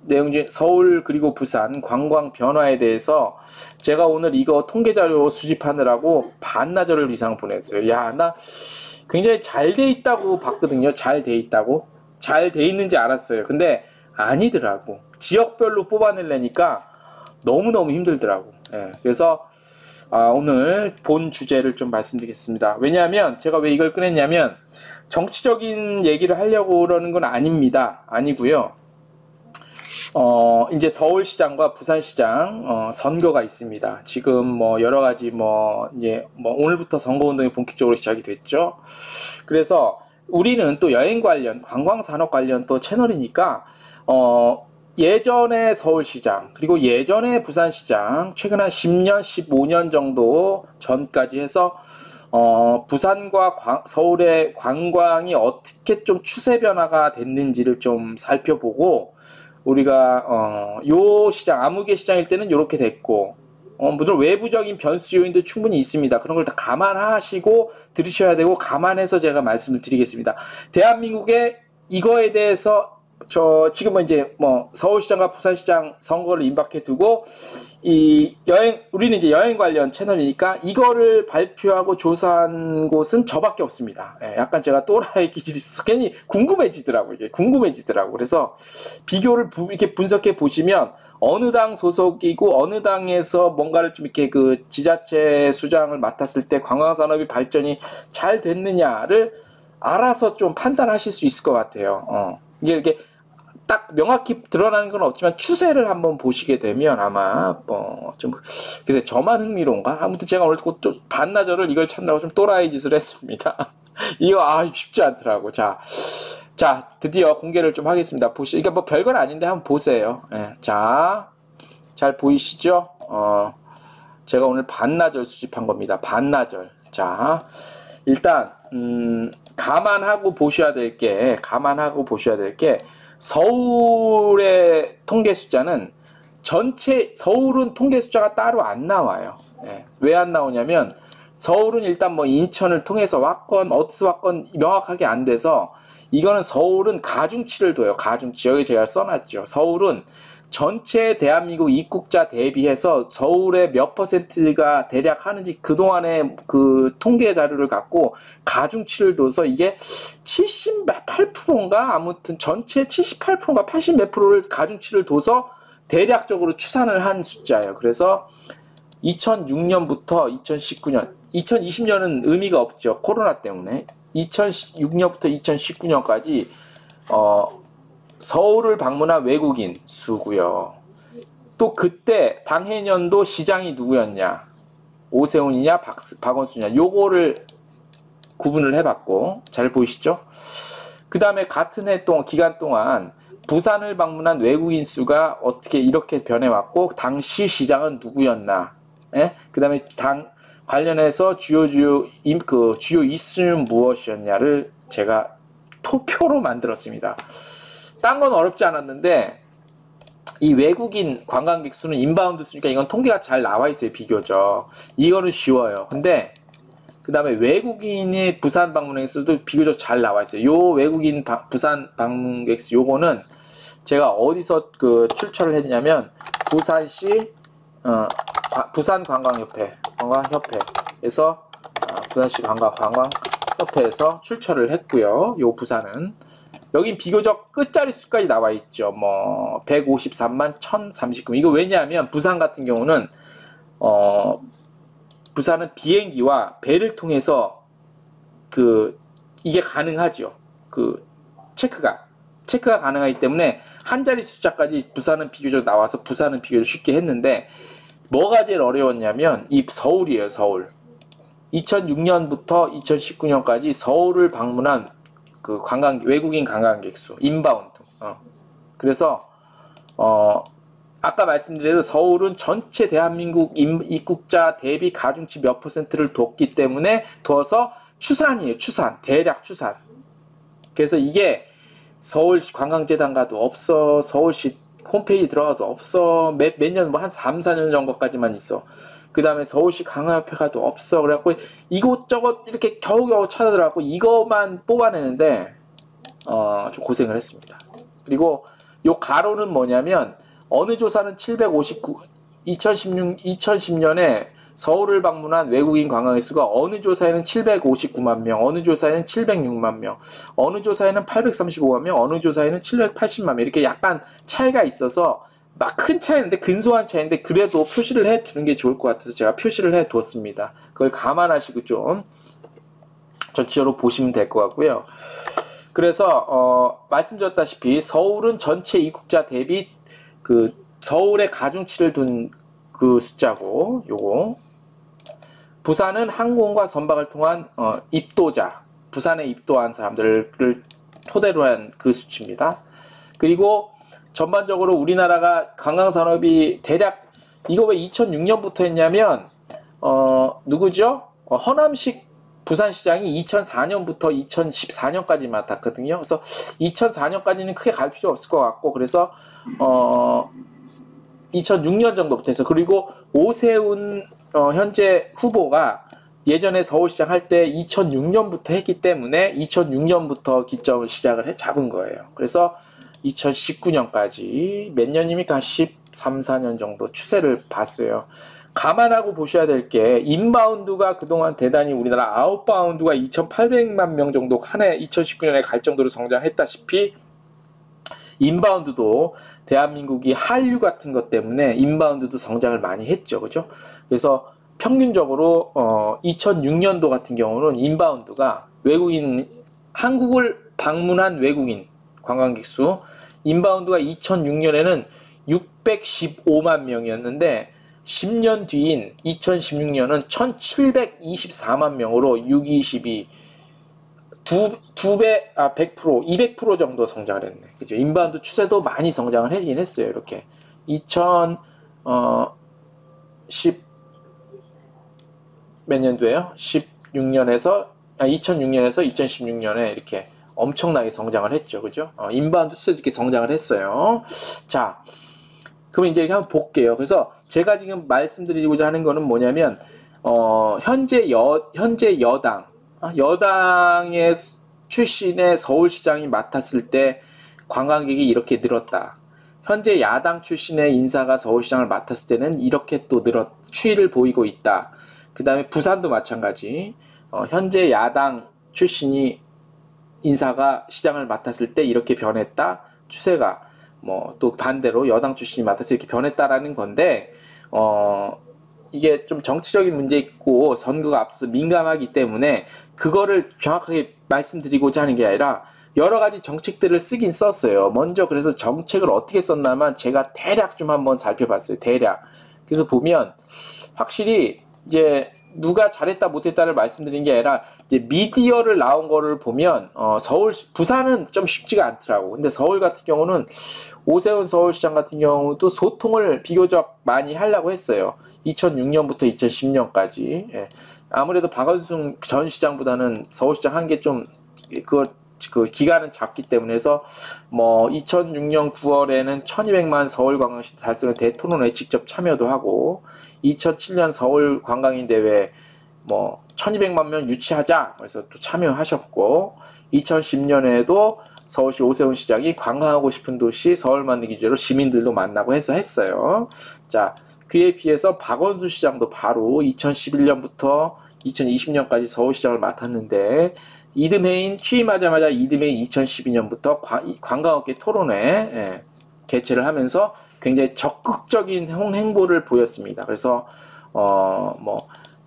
내용 중에 서울 그리고 부산 관광 변화에 대해서 제가 오늘 이거 통계자료 수집하느라고 반나절 이상 보냈어요. 나 굉장히 잘 돼 있다고 봤거든요. 잘 돼 있다고. 잘 돼 있는지 알았어요. 근데 아니더라고. 지역별로 뽑아내려니까 너무너무 힘들더라고. 예. 그래서 오늘 본 주제를 좀 말씀드리겠습니다. 왜냐하면 제가 왜 이걸 꺼냈냐면 정치적인 얘기를 하려고 그러는 건 아닙니다. 아니고요. 이제 서울시장과 부산시장 선거가 있습니다. 지금 뭐 여러 가지 이제 오늘부터 선거운동이 본격적으로 시작이 됐죠. 그래서 우리는 또 여행 관련, 관광 산업 관련 또 채널이니까 예전에 서울시장 그리고 예전에 부산시장 최근 한 10년, 15년 정도 전까지 해서 부산과 서울의 관광이 어떻게 좀 추세 변화가 됐는지를 좀 살펴보고 우리가 요 시장 아무개 시장일 때는 이렇게 됐고 물론 외부적인 변수 요인도 충분히 있습니다. 그런 걸 다 감안하시고 들으셔야 되고 감안해서 제가 말씀을 드리겠습니다. 대한민국의 이거에 대해서 지금은 이제 서울시장과 부산시장 선거를 임박해 두고 우리는 이제 여행 관련 채널이니까 이거를 발표하고 조사한 곳은 저밖에 없습니다. 약간 제가 또라이 기질이 있어서 괜히 궁금해지더라고요. 이게 궁금해지더라고. 그래서 비교를 이렇게 분석해 보시면 어느 당 소속이고 어느 당에서 뭔가를 좀 이렇게 그 지자체 수장을 맡았을 때 관광산업이 발전이 잘 됐느냐를 알아서 좀 판단하실 수 있을 것 같아요. 이게 이렇게 딱 명확히 드러나는 건 없지만 추세를 한번 보시게 되면 아마 좀 글쎄 저만 흥미로운가? 아무튼 제가 오늘 좀 반나절을 이걸 찾느라고 좀 또라이 짓을 했습니다. 이거 쉽지 않더라고. 자 드디어 공개를 좀 하겠습니다. 이게 뭐 별건 아닌데 한번 보세요. 자 잘 보이시죠? 제가 오늘 반나절 수집한 겁니다. 반나절. 자 일단 감안하고 보셔야 될 게 서울의 통계 숫자는 서울은 통계 숫자가 따로 안 나와요. 왜 안 나오냐면 서울은 일단 인천을 통해서 왔건 어디서 왔건 명확하게 안 돼서 이거는 서울은 가중치를 둬요. 가중치 여기 제가 써놨죠. 서울은 전체 대한민국 입국자 대비해서 서울에 몇 퍼센트가 대략 하는지 그동안의 그 통계 자료를 갖고 가중치를 둬서 이게 78%인가 아무튼 전체 78%인가 80 몇 프로를 가중치를 둬서 대략적으로 추산을 한 숫자예요. 그래서 2006년부터 2019년, 2020년은 의미가 없죠. 코로나 때문에. 2006년부터 2019년까지 서울을 방문한 외국인 수고요. 또 그때 당해년도 시장이 누구였냐? 오세훈이냐 박원순이냐? 요거를 구분을 해봤고 잘 보이시죠? 그 다음에 같은 해 동안 기간 동안 부산을 방문한 외국인 수가 어떻게 이렇게 변해왔고 당시 시장은 누구였나? 예? 그 다음에 관련해서 주요 이슈는 무엇이었냐를 제가 표로 만들었습니다. 딴 건 어렵지 않았는데 이 외국인 관광객 수는 인바운드 수니까 이건 통계가 잘 나와 있어요. 비교적 이거는 쉬워요. 근데 그 다음에 외국인의 부산 방문객 수도 비교적 잘 나와 있어요. 요 외국인 부산 방문객 수 요거는 제가 어디서 출처를 했냐면 부산시 부산관광협회에서 부산시 관광협회에서 출처를 했고요. 요 부산은 여긴 비교적 끝자리 수까지 나와 있죠. 뭐 153만 1039. 이거 왜냐하면 부산 같은 경우는 부산은 비행기와 배를 통해서 이게 가능하죠. 체크가 가능하기 때문에 한 자리 숫자까지 부산은 비교적 나와서 부산은 비교적 쉽게 했는데 뭐가 제일 어려웠냐면 이 서울이에요. 서울. 2006년부터 2019년까지 서울을 방문한 외국인 관광객 수, 인바운드. 그래서 아까 말씀드린 서울은 전체 대한민국 입국자 대비 가중치 몇 퍼센트를 둬서 추산이에요. 대략 추산. 그래서 이게 서울시 관광재단 가도 없어, 서울시 홈페이지 들어가도 없어, 몇 년, 뭐 한 3, 4년 정도까지만 있어. 그 다음에 서울시 관광협회 가도 없어. 그래갖고 이곳저곳 이렇게 겨우겨우 찾아들어갖고 이것만 뽑아내는데 좀 고생을 했습니다. 그리고 요 가로는 뭐냐면 어느 조사는 2010년에 서울을 방문한 외국인 관광객 수가 어느 조사에는 759만 명, 어느 조사에는 706만 명, 어느 조사에는 835만 명, 어느 조사에는 780만 명 이렇게 약간 차이가 있어서 막 큰 차이인데 근소한 차이인데 그래도 표시를 해 두는 게 좋을 것 같아서 제가 표시를 해 두었습니다. 그걸 감안하시고 좀 전체적으로 보시면 될 것 같고요. 그래서 말씀드렸다시피 서울은 전체 입국자 대비 서울의 가중치를 둔 숫자고 요거 부산은 항공과 선박을 통한 입도자 부산에 입도한 사람들을 토대로 한 수치입니다. 그리고 전반적으로 우리나라가 관광산업이 대략 이거 왜 2006년부터 했냐면 누구죠? 허남식 부산시장이 2004년부터 2014년까지 맡았거든요. 그래서 2004년까지는 크게 갈 필요 없을 것 같고 그래서 2006년 정도부터 해서 그리고 오세훈 현재 후보가 예전에 서울시장 할 때 2006년부터 했기 때문에 2006년부터 기점을 잡은 거예요. 그래서 2019년까지 몇 년입니까? 13, 14년 정도 추세를 봤어요. 감안하고 보셔야 될 게 인바운드가 그동안 대단히 우리나라 아웃바운드가 2,800만 명 정도 한 해 2019년에 갈 정도로 성장했다시피 인바운드도 대한민국이 한류 같은 것 때문에 인바운드도 성장을 많이 했죠. 그죠? 그래서 평균적으로 2006년도 같은 경우는 인바운드가 한국을 방문한 외국인 관광객 수 인바운드가 2006년에는 615만 명이었는데 10년 뒤인 2016년은 1724만 명으로 622 100%, 200% 정도 성장을 했네. 그죠? 인바운드 추세도 많이 성장을 하긴 했어요. 이렇게 2010 몇 년도에요? 2006년에서 2016년에 이렇게 엄청나게 성장을 했죠. 그죠? 인바운드 수도 이렇게 성장을 했어요. 자, 그럼 이제 한번 볼게요. 그래서 제가 지금 말씀드리고자 하는 거는 뭐냐면, 현재 여당의 출신의 서울시장이 맡았을 때 관광객이 이렇게 늘었다. 현재 야당 출신의 인사가 서울시장을 맡았을 때는 이렇게 또 추이를 보이고 있다. 그 다음에 부산도 마찬가지. 현재 야당 출신이 인사가 시장을 맡았을 때 이렇게 변했다. 추세가 뭐 또 반대로 여당 출신이 맡았을 때 이렇게 변했다라는 건데 이게 좀 정치적인 문제 있고 선거가 앞서서 민감하기 때문에 그거를 정확하게 말씀드리고자 하는 게 아니라 여러 가지 정책들을 쓰긴 썼어요. 먼저 그래서 정책을 어떻게 썼나만 제가 대략 좀 한번 살펴봤어요. 대략. 그래서 보면 확실히 이제 누가 잘했다 못했다를 말씀드린 게 아니라 이제 미디어를 나온 거를 보면 부산은 좀 쉽지가 않더라고. 근데 서울 같은 경우는 오세훈 서울시장 같은 경우도 소통을 비교적 많이 하려고 했어요. 2006년부터 2010년까지. 예. 아무래도 박원순 전 시장보다는 서울시장 한 게 좀 그 기간은 작기 때문에 해서 뭐 2006년 9월에는 1200만 서울 관광시 달성의 대토론회에 직접 참여도 하고 2007년 서울 관광인 대회 뭐 1200만 명 유치하자 그래서 또 참여하셨고 2010년에도 서울시 오세훈 시장이 관광하고 싶은 도시 서울 만들기 주제로 시민들도 만나고 해서 했어요. 자, 그에 비해서 박원순 시장도 바로 2011년부터 2020년까지 서울시장을 맡았는데 이듬해인 취임하자마자 이듬해인 2012년부터 관광업계 토론회 개최를 하면서 굉장히 적극적인 행보를 보였습니다. 그래서 뭐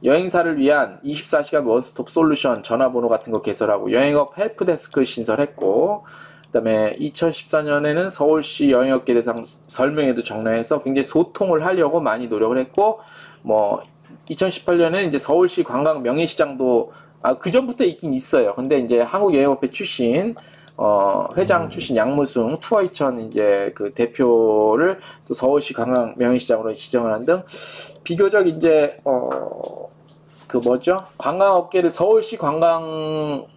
여행사를 위한 24시간 원스톱 솔루션 전화번호 같은 거 개설하고 여행업 헬프데스크 신설했고 그다음에 2014년에는 서울시 여행업계 대상 설명회도 정례해서 굉장히 소통을 하려고 많이 노력을 했고 뭐 2018년에는 이제 서울시 관광 명예시장도 그 전부터 있긴 있어요. 근데 이제 한국여행업회 출신 회장 출신 양무승 투어2000 이제 그 대표를 또 서울시 관광 명예시장으로 지정을 한 등 비교적 이제 그 뭐죠? 관광업계를 서울시 관광을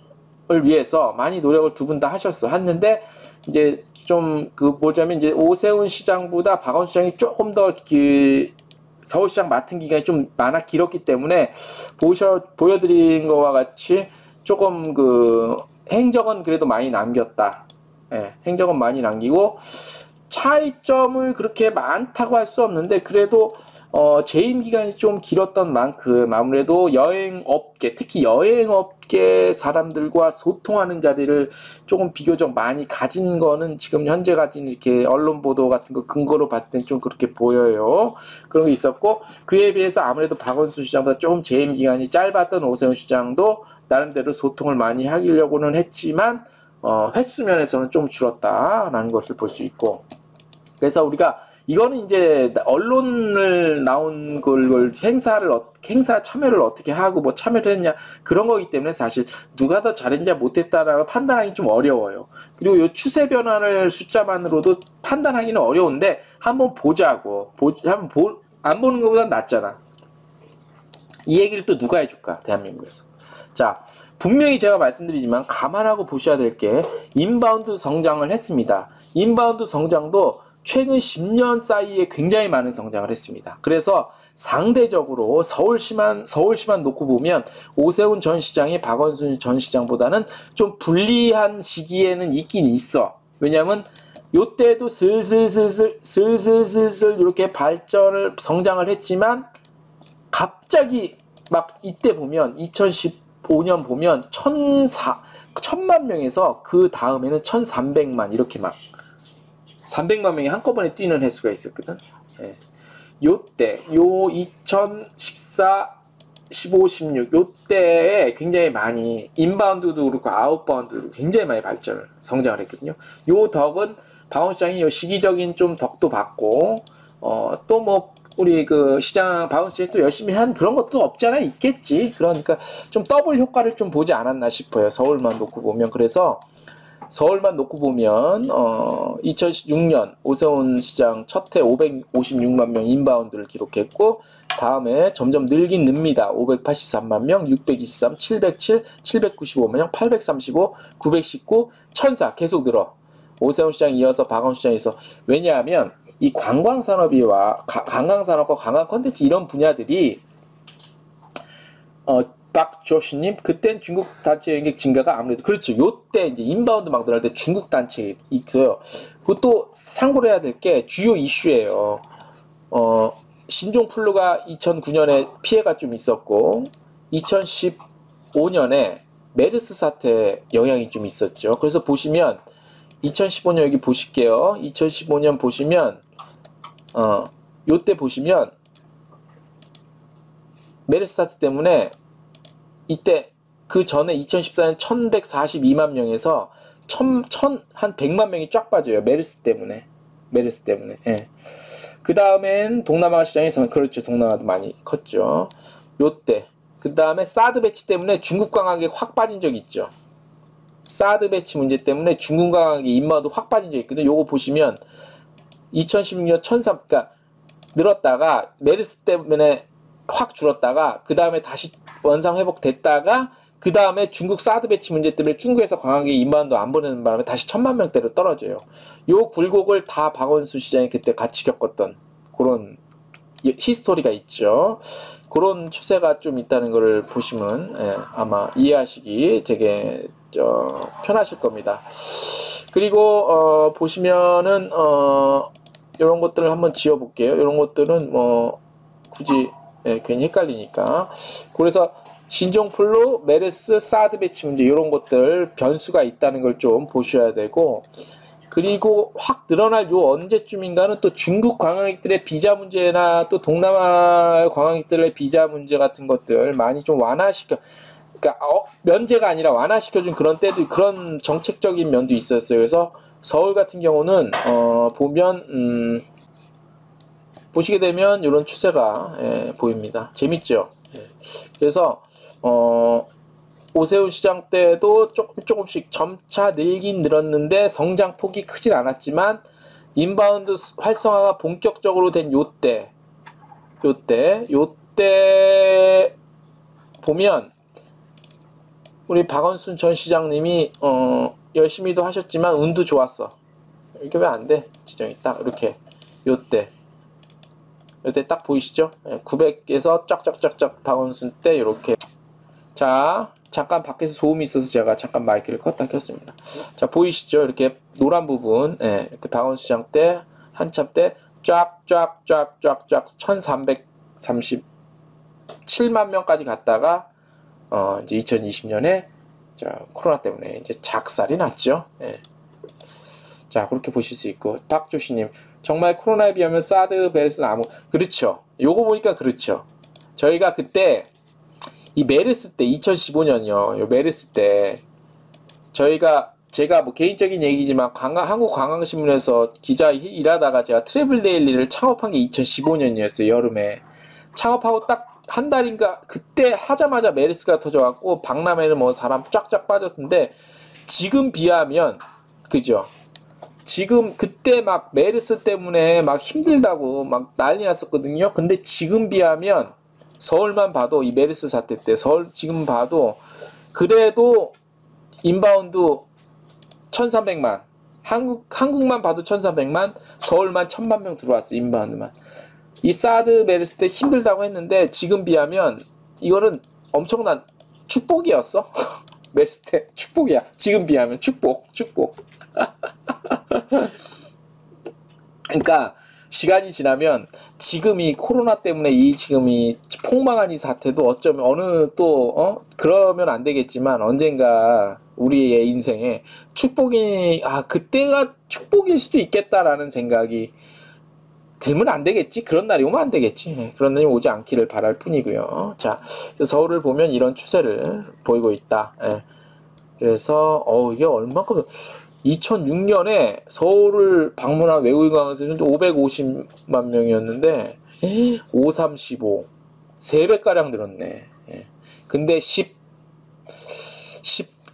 위해서 많이 노력을 두 분 다 했는데 이제 좀 그 뭐냐면 이제 오세훈 시장보다 박원순 시장이 조금 더 서울시장 맡은 기간이 좀 길었기 때문에 보여드린 거와 같이 조금 그 행적은 그래도 많이 남겼다. 예, 행적은 많이 남기고 차이점을 그렇게 많다고 할 수 없는데 그래도 재임 기간이 좀 길었던 만큼 아무래도 여행업계 특히 여행업계 사람들과 소통하는 자리를 조금 비교적 많이 가진 거는 지금 현재 가진 이렇게 언론 보도 같은 거 근거로 봤을 땐 좀 그렇게 보여요. 그런 게 있었고 그에 비해서 아무래도 박원순 시장보다 조금 재임 기간이 짧았던 오세훈 시장도 나름대로 소통을 많이 하려고는 했지만 횟수 면에서는 좀 줄었다라는 것을 볼 수 있고 그래서 우리가 이거는 이제 언론을 나온 걸 행사 참여를 어떻게 하고 뭐 참여를 했냐 그런 거기 때문에 사실 누가 더 잘했냐 못했다라고 판단하기 좀 어려워요. 그리고 요 추세 변화를 숫자만으로도 판단하기는 어려운데 한번 보자고 안 보는 것보단 낫잖아. 이 얘기를 또 누가 해줄까 대한민국에서. 자, 분명히 제가 말씀드리지만 감안하고 보셔야 될 게 인바운드 성장을 했습니다. 인바운드 성장도 최근 10년 사이에 굉장히 많은 성장을 했습니다. 그래서 상대적으로 서울시만 놓고 보면 오세훈 전 시장이 박원순 전 시장보다는 좀 불리한 시기에는 있긴 있어. 왜냐하면 요때도 슬슬 이렇게 성장을 했지만 갑자기 막 이때 보면 2015년 보면 1000만 명에서 그 다음에는 1300만 이렇게 막 300만 명이 한꺼번에 뛰는 횟수가 있었거든. 예. 요때, 2014, 15, 16, 요때에 굉장히 많이, 인바운드도 그렇고, 아웃바운드도 그렇고, 굉장히 많이 성장을 했거든요. 요 덕은, 박원순 시장이 요 시기적인 좀 덕도 받고, 또 뭐, 우리 그 시장, 박원순 시장이 또 열심히 한 그런 것도 없잖아, 있겠지. 그러니까 좀 더블 효과를 좀 보지 않았나 싶어요. 서울만 놓고 보면. 그래서, 서울만 놓고 보면 2016년 오세훈 시장 첫 해 556만 명 인바운드를 기록했고 다음에 점점 늘긴 늡니다. 583만 명, 623, 707, 795만 명, 835, 919, 1004 계속 늘어. 오세훈 시장 이어서 박원순 시장에서 왜냐하면 이 관광산업과 관광 콘텐츠 이런 분야들이 박조시님, 그땐 중국 단체 여행객 증가가 아무래도 그렇죠. 요때 이제 인바운드 막 들어갈 때 중국 단체 있어요. 그것도 참고로 해야 될 게 주요 이슈예요. 신종플루가 2009년에 피해가 좀 있었고 2015년에 메르스 사태 영향이 좀 있었죠. 그래서 보시면 2015년 여기 보실게요. 2015년 보시면 요때 보시면 메르스 사태 때문에 이때 그 전에 2014년 1142만 명에서 한 100만 명이 쫙 빠져요. 메르스 때문에. 예. 그 다음엔 동남아 시장에서 그렇죠. 동남아도 많이 컸죠. 요때. 그 다음에 사드 배치 때문에 중국 관광객 확 빠진 적이 있죠. 사드 배치 문제 때문에 중국 관광객 인바운드 확 빠진 적이 있거든요. 요거 보시면 2016년 1300, 그러니까 늘었다가 메르스 때문에 확 줄었다가 그 다음에 다시 원상 회복됐다가 그 다음에 중국 사드 배치 문제 때문에 중국에서 관광객 인바운드 안 보내는 바람에 다시 1000만 명대로 떨어져요. 요 굴곡을 다 박원순 시장이 그때 같이 겪었던 그런 히스토리가 있죠. 그런 추세가 좀 있다는 것을 보시면 아마 이해하시기 되게 편하실 겁니다. 그리고 보시면은 이런 것들을 한번 지워 볼게요. 이런 것들은 뭐 굳이 괜히 헷갈리니까. 그래서 신종플루, 메르스, 사드 배치 문제 이런 것들 변수가 있다는 걸 좀 보셔야 되고, 그리고 확 늘어날 요 언제쯤인가는 또 중국 관광객들의 비자 문제나 또 동남아 관광객들의 비자 문제 같은 것들 많이 좀 완화시켜, 그러니까 면제가 아니라 완화시켜준 그런 때도, 그런 정책적인 면도 있었어요. 그래서 서울 같은 경우는 보면 보시게 되면 이런 추세가 보입니다. 재밌죠? 그래서 오세훈 시장 때도 조금씩 점차 늘긴 늘었는데 성장폭이 크진 않았지만 인바운드 활성화가 본격적으로 된 요때 보면 우리 박원순 전 시장님이 열심히도 하셨지만 운도 좋았어. 이게 왜 안 돼? 지정이 딱 이렇게 요때 딱 보이시죠? 900에서 쫙쫙쫙쫙 박원순 때 이렇게. 자, 잠깐 밖에서 소음이 있어서 제가 잠깐 마이크를 껐다 켰습니다. 자, 보이시죠? 이렇게 노란 부분, 이때 박원순 시장 때 한참 때 쫙쫙쫙쫙쫙 1337만 명까지 갔다가 이제 2020년에 코로나 때문에 이제 작살이 났죠. 자, 그렇게 보실 수 있고, 박조시님, 정말 코로나에 비하면 사드, 메르스는 그렇죠. 요거 보니까 그렇죠. 저희가 그때 이 메르스 때 2015년이요. 요 메르스 때 제가 뭐 개인적인 얘기지만 한국관광신문에서 기자 일하다가 제가 트래블 데일리를 창업한 게 2015년이었어요. 여름에 창업하고 딱 한 달인가 그때 하자마자 메르스가 터져갖고 박람회는 뭐 사람 쫙쫙 빠졌는데, 지금 비하면 그죠? 지금 그때 막 메르스 때문에 막 힘들다고 막 난리 났었거든요. 근데 지금 비하면 서울만 봐도 이 메르스 사태 때 서울 지금 봐도 그래도 인바운드 1300만, 한국만 봐도 1300만, 서울만 1000만 명 들어왔어. 인바운드만. 이 사드 메르스 때 힘들다고 했는데 지금 비하면 이거는 엄청난 축복이었어. 메르스 때 축복이야. 지금 비하면 축복. 그러니까 시간이 지나면 지금 이 코로나 때문에 지금 이 폭망한 이 사태도 어쩌면 그러면 안 되겠지만 언젠가 우리의 인생에 그때가 축복일 수도 있겠다라는 생각이 들면 안 되겠지. 그런 날이 오면 안 되겠지. 그런 날이 오지 않기를 바랄 뿐이고요. 자, 서울을 보면 이런 추세를 보이고 있다. 그래서 이게 얼마큼 2006년에 서울을 방문한 외국인 관광객수는 550만 명이었는데 535 3배가량 늘었네. 근데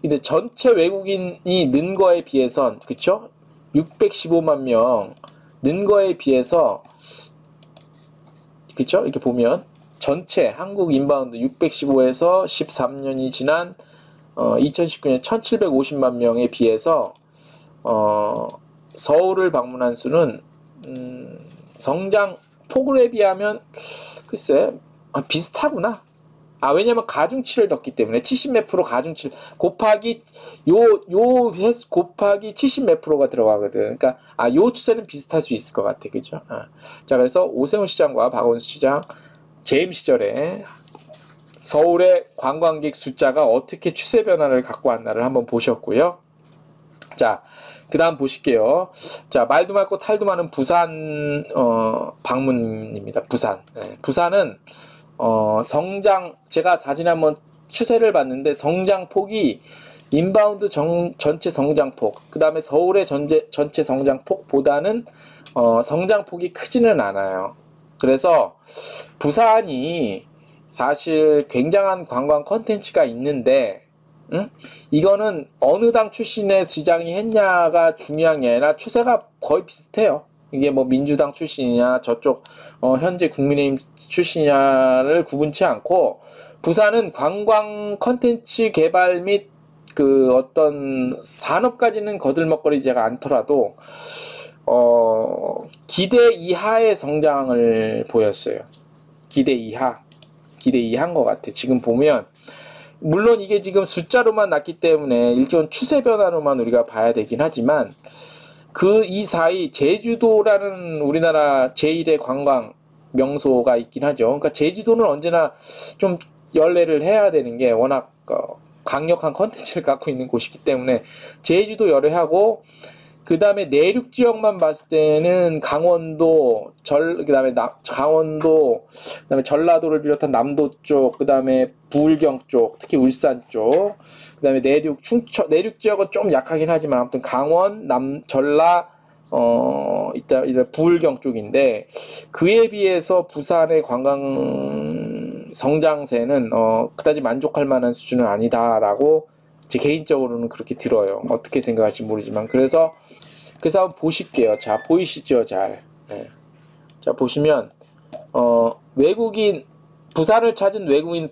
근데 전체 외국인이 는 거에 비해선 그쵸? 615만 명 는 거에 비해서 그쵸? 이렇게 보면 전체 한국 인바운드 615에서 13년이 지난 2019년 1750만 명에 비해서 서울을 방문한 수는 성장 폭에 비하면 글쎄 비슷하구나. 왜냐면 가중치를 넣기 때문에 70 몇 프로 가중치 곱하기 요 횟수 곱하기 70 몇 프로가 들어가거든. 그러니까 요 추세는 비슷할 수 있을 것 같아. 그죠? 자, 그래서 오세훈 시장과 박원순 시장 재임 시절에 서울의 관광객 숫자가 어떻게 추세 변화를 갖고 왔나를 한번 보셨고요. 자, 그 다음 보실게요. 자, 말도 많고 탈도 많은 부산 방문입니다. 부산. 부산은 성장, 제가 사진 한번 추세를 봤는데 성장폭이 인바운드 전체 성장폭, 그 다음에 서울의 전체 성장폭보다는 성장폭이 크지는 않아요. 그래서 부산이 사실 굉장한 관광 컨텐츠가 있는데, 이거는 어느 당 출신의 시장이 했냐가 중요한 게 아니라 추세가 거의 비슷해요. 이게 뭐 민주당 출신이냐 저쪽 현재 국민의힘 출신이냐를 구분치 않고 부산은 관광 컨텐츠 개발 및 그 어떤 산업까지는 거들먹거리지가 않더라도 기대 이하의 성장을 보였어요. 기대 이하인 것 같아. 지금 보면 물론 이게 지금 숫자로만 났기 때문에 일종의 추세 변화로만 우리가 봐야 되긴 하지만 이 사이 제주도라는 우리나라 제1의 관광 명소가 있긴 하죠. 그러니까 제주도는 언제나 좀 열애를 해야 되는 게 워낙 강력한 컨텐츠를 갖고 있는 곳이기 때문에 제주도 열애하고, 그 다음에 내륙 지역만 봤을 때는 강원도, 강원도, 그 다음에 전라도를 비롯한 남도 쪽, 그 다음에 부울경 쪽, 특히 울산 쪽, 그 다음에 내륙 지역은 좀 약하긴 하지만 아무튼 강원, 전라, 부울경 쪽인데, 그에 비해서 부산의 관광 성장세는, 그다지 만족할 만한 수준은 아니다라고 제 개인적으로는 그렇게 들어요. 어떻게 생각하실지 모르지만. 그래서 한번 보실게요. 자, 보이시죠? 잘. 자, 보시면, 부산을 찾은 외국인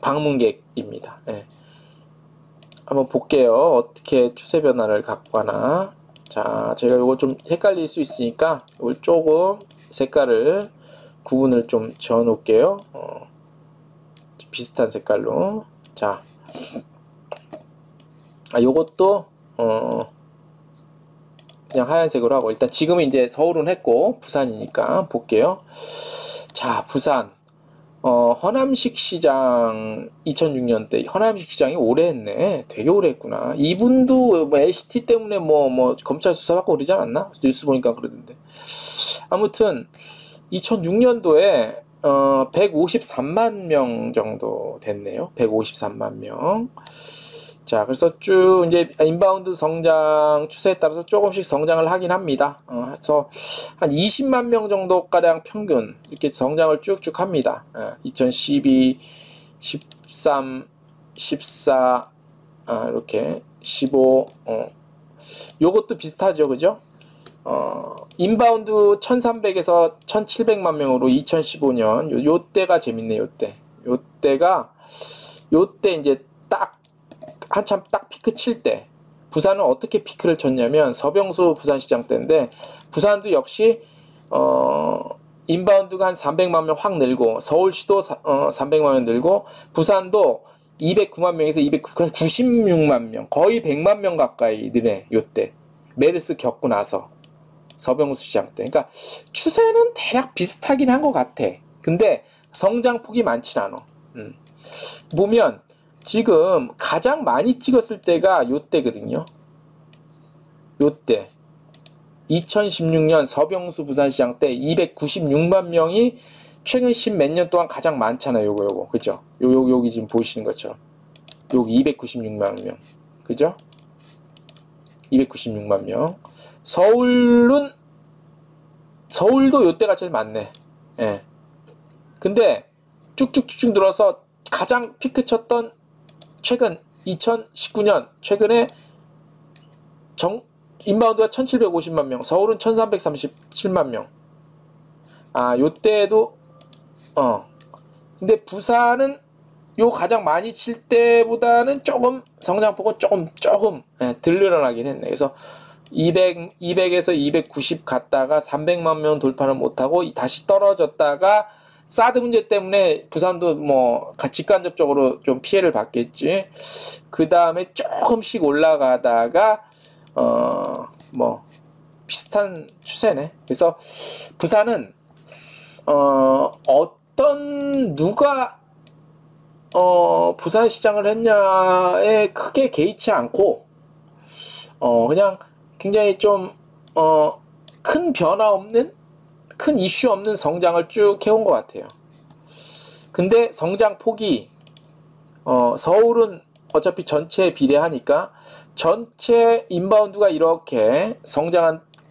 방문객입니다. 한번 볼게요. 어떻게 추세 변화를 갖고 가나. 자, 제가 이거 좀 헷갈릴 수 있으니까, 이걸 조금 색깔을, 구분을 좀 지어 놓을게요. 비슷한 색깔로. 자, 요것도, 그냥 하얀색으로 하고, 일단 지금은 이제 서울은 했고, 부산이니까 볼게요. 자, 부산. 허남식 시장 2006년 때 허남식 시장이 오래 했네. 되게 오래 했구나. 이분도 뭐 LCT 때문에 뭐 검찰 수사받고 그러지 않았나? 뉴스 보니까 그러던데. 아무튼 2006년도에 153만 명 정도 됐네요. 153만 명. 자, 그래서 쭉 이제 인바운드 성장 추세에 따라서 조금씩 성장을 하긴 합니다. 그래서 한 20만 명 정도 가량 평균 이렇게 성장을 쭉쭉 합니다. 2012, 13, 14, 이렇게 15, 요것도 비슷하죠, 그죠? 인바운드 1300에서 1700만 명으로 2015년 요때가 재밌네. 요때 이제 한참 딱 피크 칠 때 부산은 어떻게 피크를 쳤냐면 서병수 부산시장 때인데, 부산도 역시 인바운드가 한 300만 명 확 늘고, 서울시도 300만 명 늘고, 부산도 209만 명에서 96만 명, 거의 100만 명 가까이 늘네. 요때 메르스 겪고 나서 서병수 시장 때. 그러니까 추세는 대략 비슷하긴 한 것 같아. 근데 성장폭이 많진 않아. 보면 지금 가장 많이 찍었을 때가 요때거든요. 요때 2016년 서병수 부산시장 때 296만 명이 최근 10 몇 년 동안 가장 많잖아요. 요거 그죠? 여기 지금 보이시는 것처럼 여기 296만 명, 그죠? 296만 명. 서울도 요때가 제일 많네. 근데 쭉쭉쭉 들어서 가장 피크 쳤던 최근 2019년 최근에 인바운드가 1750만 명, 서울은 1337만 명. 요때도 근데 부산은 요 가장 많이 칠 때보다는 조금 성장폭은 조금 덜 늘어나긴 했네. 그래서 200에서 290 갔다가 300만 명 돌파는 못하고 다시 떨어졌다가 사드 문제 때문에 부산도 뭐 직간접적으로 좀 피해를 받겠지. 그 다음에 조금씩 올라가다가 뭐 비슷한 추세네. 그래서 부산은 누가 부산 시장을 했냐에 크게 개의치 않고 그냥 굉장히 좀 큰 변화 없는, 큰 이슈 없는 성장을 쭉 해온 것 같아요. 근데 성장 폭이 서울은 어차피 전체에 비례하니까 전체 인바운드가 이렇게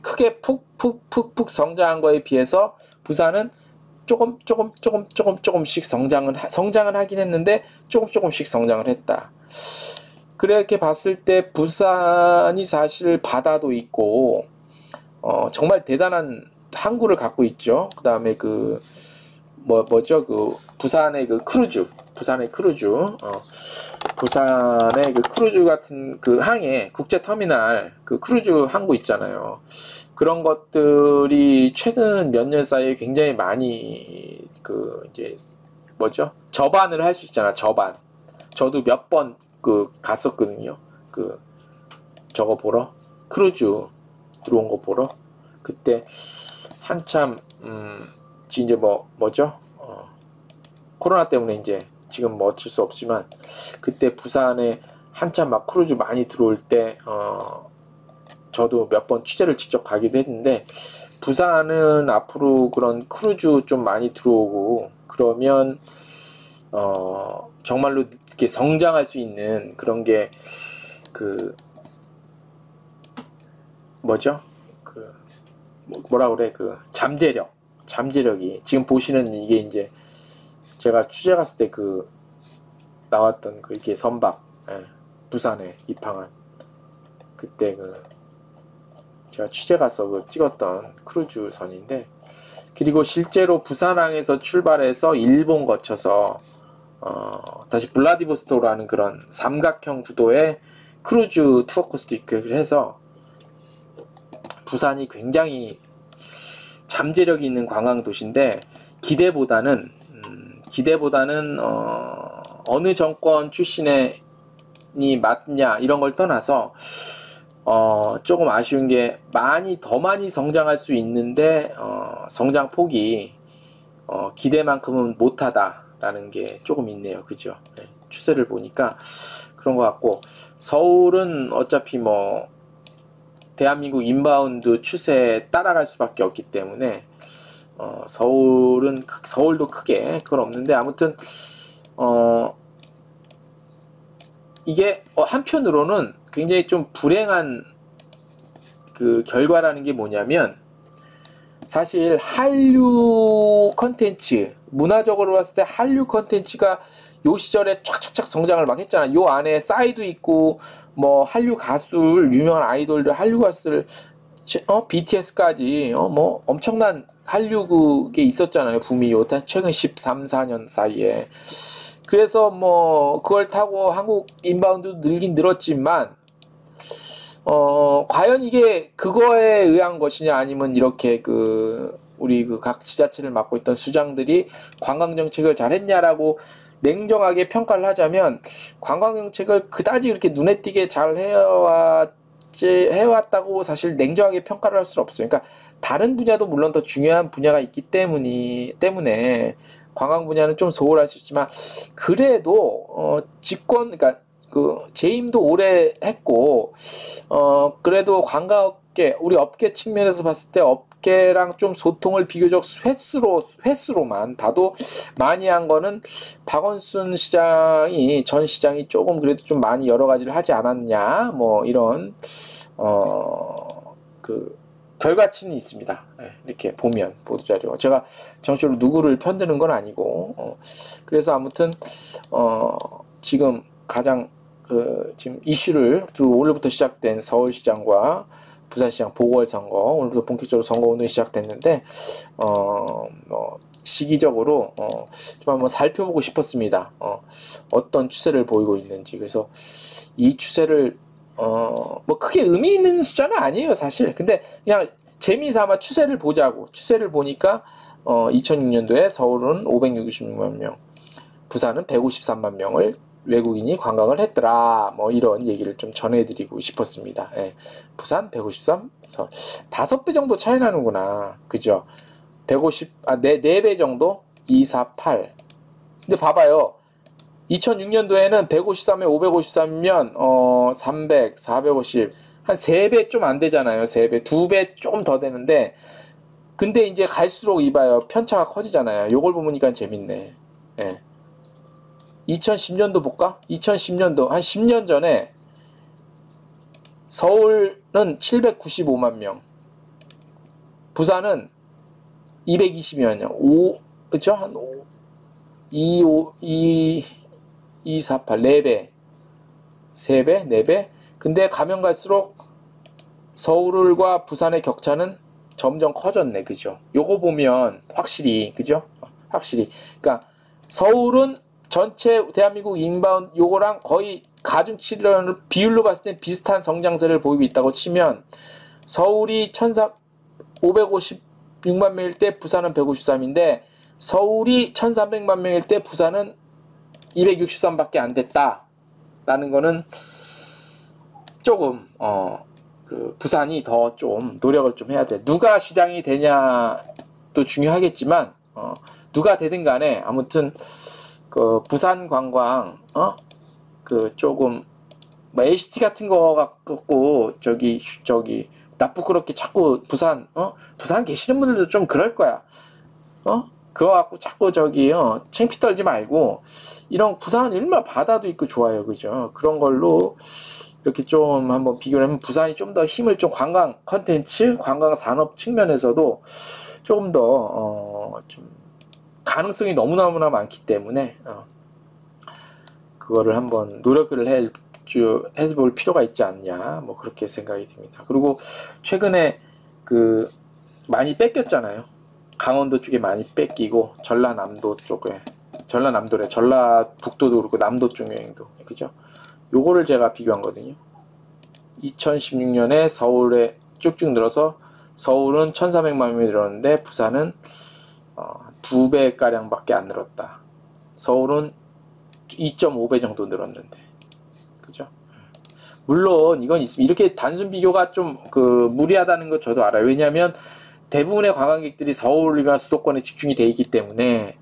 크게 푹푹 성장한 거에 비해서 부산은 조금씩 성장은 하긴 했는데 조금씩 성장을 했다. 그렇게 봤을 때 부산이 사실 바다도 있고 정말 대단한 항구를 갖고 있죠. 그 다음에 뭐죠? 부산의 크루즈 같은 항해, 국제터미널, 크루즈 항구 있잖아요. 그런 것들이 최근 몇 년 사이에 굉장히 많이, 이제, 뭐죠? 접안을 할 수 있잖아, 접안. 저도 몇 번, 갔었거든요. 저거 보러? 크루즈 들어온 거 보러? 그때, 한참, 이제 뭐죠? 코로나 때문에 이제, 지금 뭐 어쩔 수 없지만 그때 부산에 한참 막 크루즈 많이 들어올 때 저도 몇 번 취재를 직접 가기도 했는데 부산은 앞으로 그런 크루즈 좀 많이 들어오고 그러면 정말로 이렇게 성장할 수 있는 그런 게 뭐죠? 뭐라 그래? 잠재력이 지금 보시는 이게 이제 제가 취재 갔을 때 나왔던 이렇게 선박, 부산에 입항한 그때 제가 취재 가서 찍었던 크루즈선인데, 그리고 실제로 부산항에서 출발해서 일본 거쳐서 다시 블라디보스토크라는 그런 삼각형 구도의 크루즈 투어 코스도 있고 해서 부산이 굉장히 잠재력이 있는 관광 도시인데 기대보다는 어느 정권 출신이 맞냐 이런 걸 떠나서 조금 아쉬운 게 더 많이 성장할 수 있는데 성장 폭이 기대만큼은 못하다라는 게 조금 있네요. 그죠? 네, 추세를 보니까 그런 것 같고, 서울은 어차피 뭐 대한민국 인바운드 추세에 따라갈 수밖에 없기 때문에 서울도 크게 그건 없는데, 아무튼 이게 한편으로는 굉장히 좀 불행한 결과라는 게 뭐냐면, 사실 한류 컨텐츠, 문화적으로 봤을 때 한류 컨텐츠가 요 시절에 촥촥촥 성장을 막 했잖아. 요 안에 싸이도 있고 뭐 한류 가수들, 유명한 아이돌들, 한류 가수들, BTS까지 뭐 엄청난 한류 게 있었잖아요. 붐이 최근 13, 14년 사이에. 그래서 뭐 그걸 타고 한국 인바운드도 늘긴 늘었지만 과연 이게 그거에 의한 것이냐, 아니면 이렇게 우리 각 지자체를 맡고 있던 수장들이 관광정책을 잘했냐라고 냉정하게 평가를 하자면, 관광정책을 그다지 그렇게 눈에 띄게 잘 해왔다고 사실 냉정하게 평가를 할 수는 없어요. 그러니까 다른 분야도 물론 더 중요한 분야가 있기 때문에 관광 분야는 좀 소홀할 수 있지만, 그래도 그러니까 재임도 오래 했고 그래도 관광업계, 우리 업계 측면에서 봤을 때 업계랑 좀 소통을 비교적 횟수로만 봐도 많이 한 거는 박원순 시장이, 전 시장이 조금 그래도 좀 많이 여러 가지를 하지 않았냐, 뭐 이런 결과치는 있습니다. 이렇게 보면 보도자료, 제가 정치적으로 누구를 편드는 건 아니고 그래서 아무튼 지금 가장 지금 이슈를 두고 오늘부터 시작된 서울시장과 부산시장 보궐선거, 오늘부터 본격적으로 선거운동이 시작됐는데 뭐 시기적으로 좀 한번 살펴보고 싶었습니다. 어떤 추세를 보이고 있는지. 그래서 이 추세를 뭐 크게 의미 있는 숫자는 아니에요, 사실. 근데 그냥 재미삼아 추세를 보자고. 추세를 보니까 2006년도에 서울은 566만 명, 부산은 153만 명을 외국인이 관광을 했더라. 뭐 이런 얘기를 좀 전해드리고 싶었습니다. 예. 부산 153, 서울 5배 정도 차이 나는구나. 그죠? 4배 정도? 248. 근데 봐봐요. 2006년도에는 153에 553이면 300, 450, 한 3배 좀 안 되잖아요. 3배, 2배 조금 더 되는데, 근데 이제 갈수록 이봐요. 편차가 커지잖아요. 요걸 보니까 재밌네. 예. 2010년도 볼까? 2010년도 한 10년 전에 서울은 795만 명, 부산은 220만 명. 그죠? 한 248, 4배. 3배? 4배? 근데 가면 갈수록 서울과 부산의 격차는 점점 커졌네. 그죠? 요거 보면 확실히, 그죠? 확실히. 그러니까 서울은 전체 대한민국 인바운드 요거랑 거의 가중치를 비율로 봤을 때 비슷한 성장세를 보이고 있다고 치면, 서울이 556만 명일 때 부산은 153인데 서울이 1300만 명일 때 부산은 263밖에 안 됐다 라는 거는 조금 부산이 더 좀 노력을 좀 해야 돼. 누가 시장이 되냐도 중요하겠지만 누가 되든 간에 아무튼 그 부산 관광 그 조금 뭐 LCT 같은 거 갖고 저기 나쁘그렇게 자꾸 부산 계시는 분들도 좀 그럴 거야. 그거 갖고 자꾸 창피 떨지 말고, 이런 부산 얼마나 바다도 있고 좋아요. 그죠? 그런 걸로 이렇게 좀 한번 비교를 하면 부산이 좀 더 힘을 좀 관광 컨텐츠, 관광 산업 측면에서도 조금 더 좀 가능성이 너무너무나 많기 때문에 그거를 한번 노력을 해볼 필요가 있지 않냐, 뭐 그렇게 생각이 듭니다. 그리고 최근에 그 많이 뺏겼잖아요. 강원도 쪽에 많이 뺏기고 전라남도 쪽에, 전라북도도 그렇고 남도 쪽 여행도, 그죠? 요거를 제가 비교한 거거든요. 2016년에 서울에 쭉쭉 늘어서 서울은 1400만 명이 늘었는데 부산은 2배가량 밖에 안 늘었다. 서울은 2.5배 정도 늘었는데, 그죠? 물론 이건 있습니다. 이렇게 단순 비교가 좀 무리하다는 거 저도 알아요. 왜냐하면 대부분의 관광객들이 서울이나 수도권에 집중이 돼 있기 때문에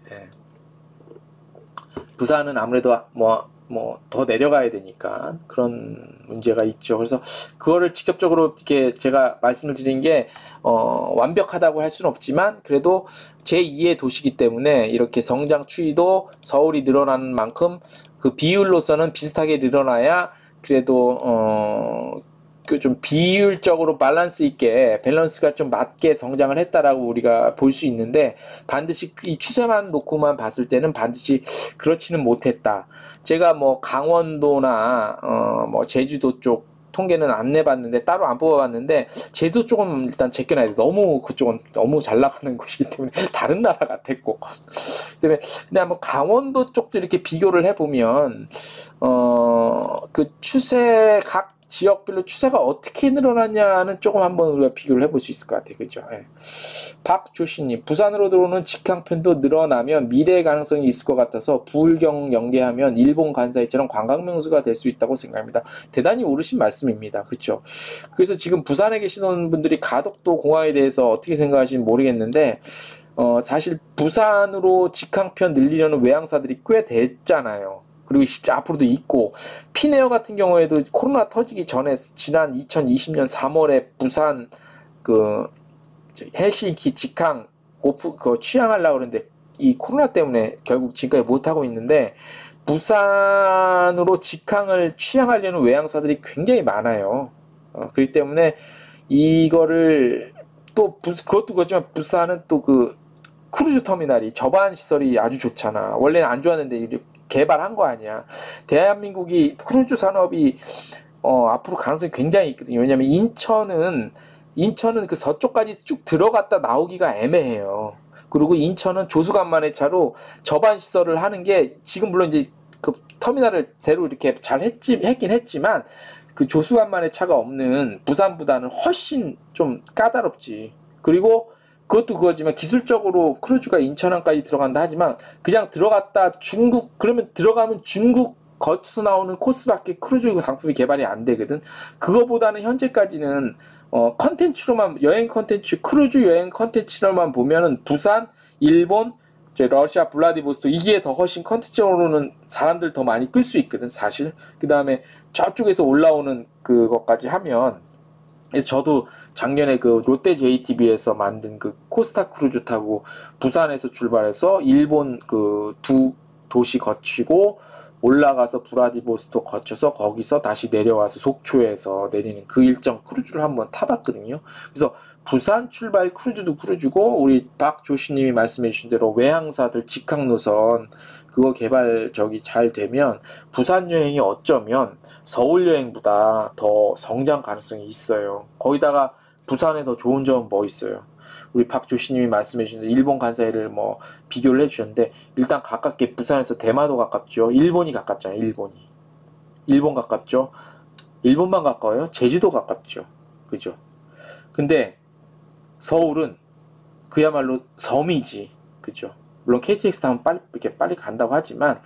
부산은 아무래도 더 내려가야 되니까 그런 문제가 있죠. 그래서 그거를 직접적으로 이렇게 제가 말씀을 드린 게 완벽하다고 할 수는 없지만, 그래도 제2의 도시이기 때문에 이렇게 성장 추이도 서울이 늘어나는 만큼 그 비율로서는 비슷하게 늘어나야 그래도 좀 비율적으로 밸런스가 좀 맞게 성장을 했다라고 우리가 볼 수 있는데, 반드시 이 추세만 놓고만 봤을 때는 반드시 그렇지는 못했다. 제가 뭐 강원도나 뭐 제주도 쪽 통계는 안 내봤는데, 따로 안 뽑아봤는데, 제주도 쪽은 일단 제껴놔야 돼. 너무 그쪽은 너무 잘 나가는 곳이기 때문에 다른 나라 같았고. 근데 한번 강원도 쪽도 이렇게 비교를 해보면 그 추세 각 지역별로 추세가 어떻게 늘어났냐는 조금 한번 우리가 비교를 해볼 수 있을 것 같아요. 그죠? 예. 박조신님, 부산으로 들어오는 직항편도 늘어나면 미래의 가능성이 있을 것 같아서 부울경 연계하면 일본 간사이처럼 관광 명소가 될 수 있다고 생각합니다. 대단히 옳으신 말씀입니다. 그렇죠? 그래서 지금 부산에 계시는 분들이 가덕도 공항에 대해서 어떻게 생각하시는지 모르겠는데, 사실 부산으로 직항편 늘리려는 외항사들이 꽤 됐잖아요. 그리고 진짜 앞으로도 있고, 피네어 같은 경우에도 코로나 터지기 전에 지난 2020년 3월에 부산 헬싱키 직항 취항하려고 그러는데 이 코로나 때문에 결국 지금까지 못 하고 있는데, 부산으로 직항을 취항하려는 외항사들이 굉장히 많아요. 그렇기 때문에 이거를 또 그것도 그렇지만 부산은 또 크루즈 터미널이 저반 시설이 아주 좋잖아. 원래는 안 좋았는데 개발한 거 아니야. 대한민국이 크루즈 산업이 앞으로 가능성이 굉장히 있거든요. 왜냐면 인천은 그 서쪽까지 쭉 들어갔다 나오기가 애매해요. 그리고 인천은 조수간만의 차로 저반 시설을 하는 게, 지금 물론 이제 그 터미널을 새로 이렇게 잘 했긴 했지만, 그 조수간만의 차가 없는 부산보다는 훨씬 좀 까다롭지. 그리고 그것도 그거지만 기술적으로 크루즈가 인천항까지 들어간다 하지만 그냥 들어갔다 중국 그러면 들어가면 중국 거쳐서 나오는 코스밖에 크루즈 상품이 개발이 안 되거든. 그거보다는 현재까지는 컨텐츠로만 여행 컨텐츠 크루즈 여행 컨텐츠로만 보면은 부산, 일본, 러시아 블라디보스토크 이게 더 훨씬 컨텐츠로는 사람들 더 많이 끌 수 있거든 사실. 그 다음에 저쪽에서 올라오는 그것까지 하면 그래서 저도 작년에 그 롯데 JTB에서 만든 그 코스타 크루즈 타고 부산에서 출발해서 일본 그 두 도시 거치고 올라가서 브라디보스토크 거쳐서 거기서 다시 내려와서 속초에서 내리는 그 일정 크루즈를 한번 타봤거든요. 그래서 부산 출발 크루즈도 크루즈고 우리 박조시님이 말씀해 주신 대로 외항사들 직항 노선 그거 개발 잘 되면 부산 여행이 어쩌면 서울 여행보다 더 성장 가능성이 있어요. 거기다가 부산에 더 좋은 점은 뭐 있어요? 우리 박조시님이 말씀해 주신 일본 간사이를 뭐 비교를 해주셨는데 일단 가깝게 부산에서 대마도 가깝죠. 일본이 가깝잖아요. 일본 가깝죠. 일본만 가까워요. 제주도 가깝죠. 그죠? 근데 서울은 그야말로 섬이지. 그죠? 물론 KTX 타면 이렇게 빨리 간다고 하지만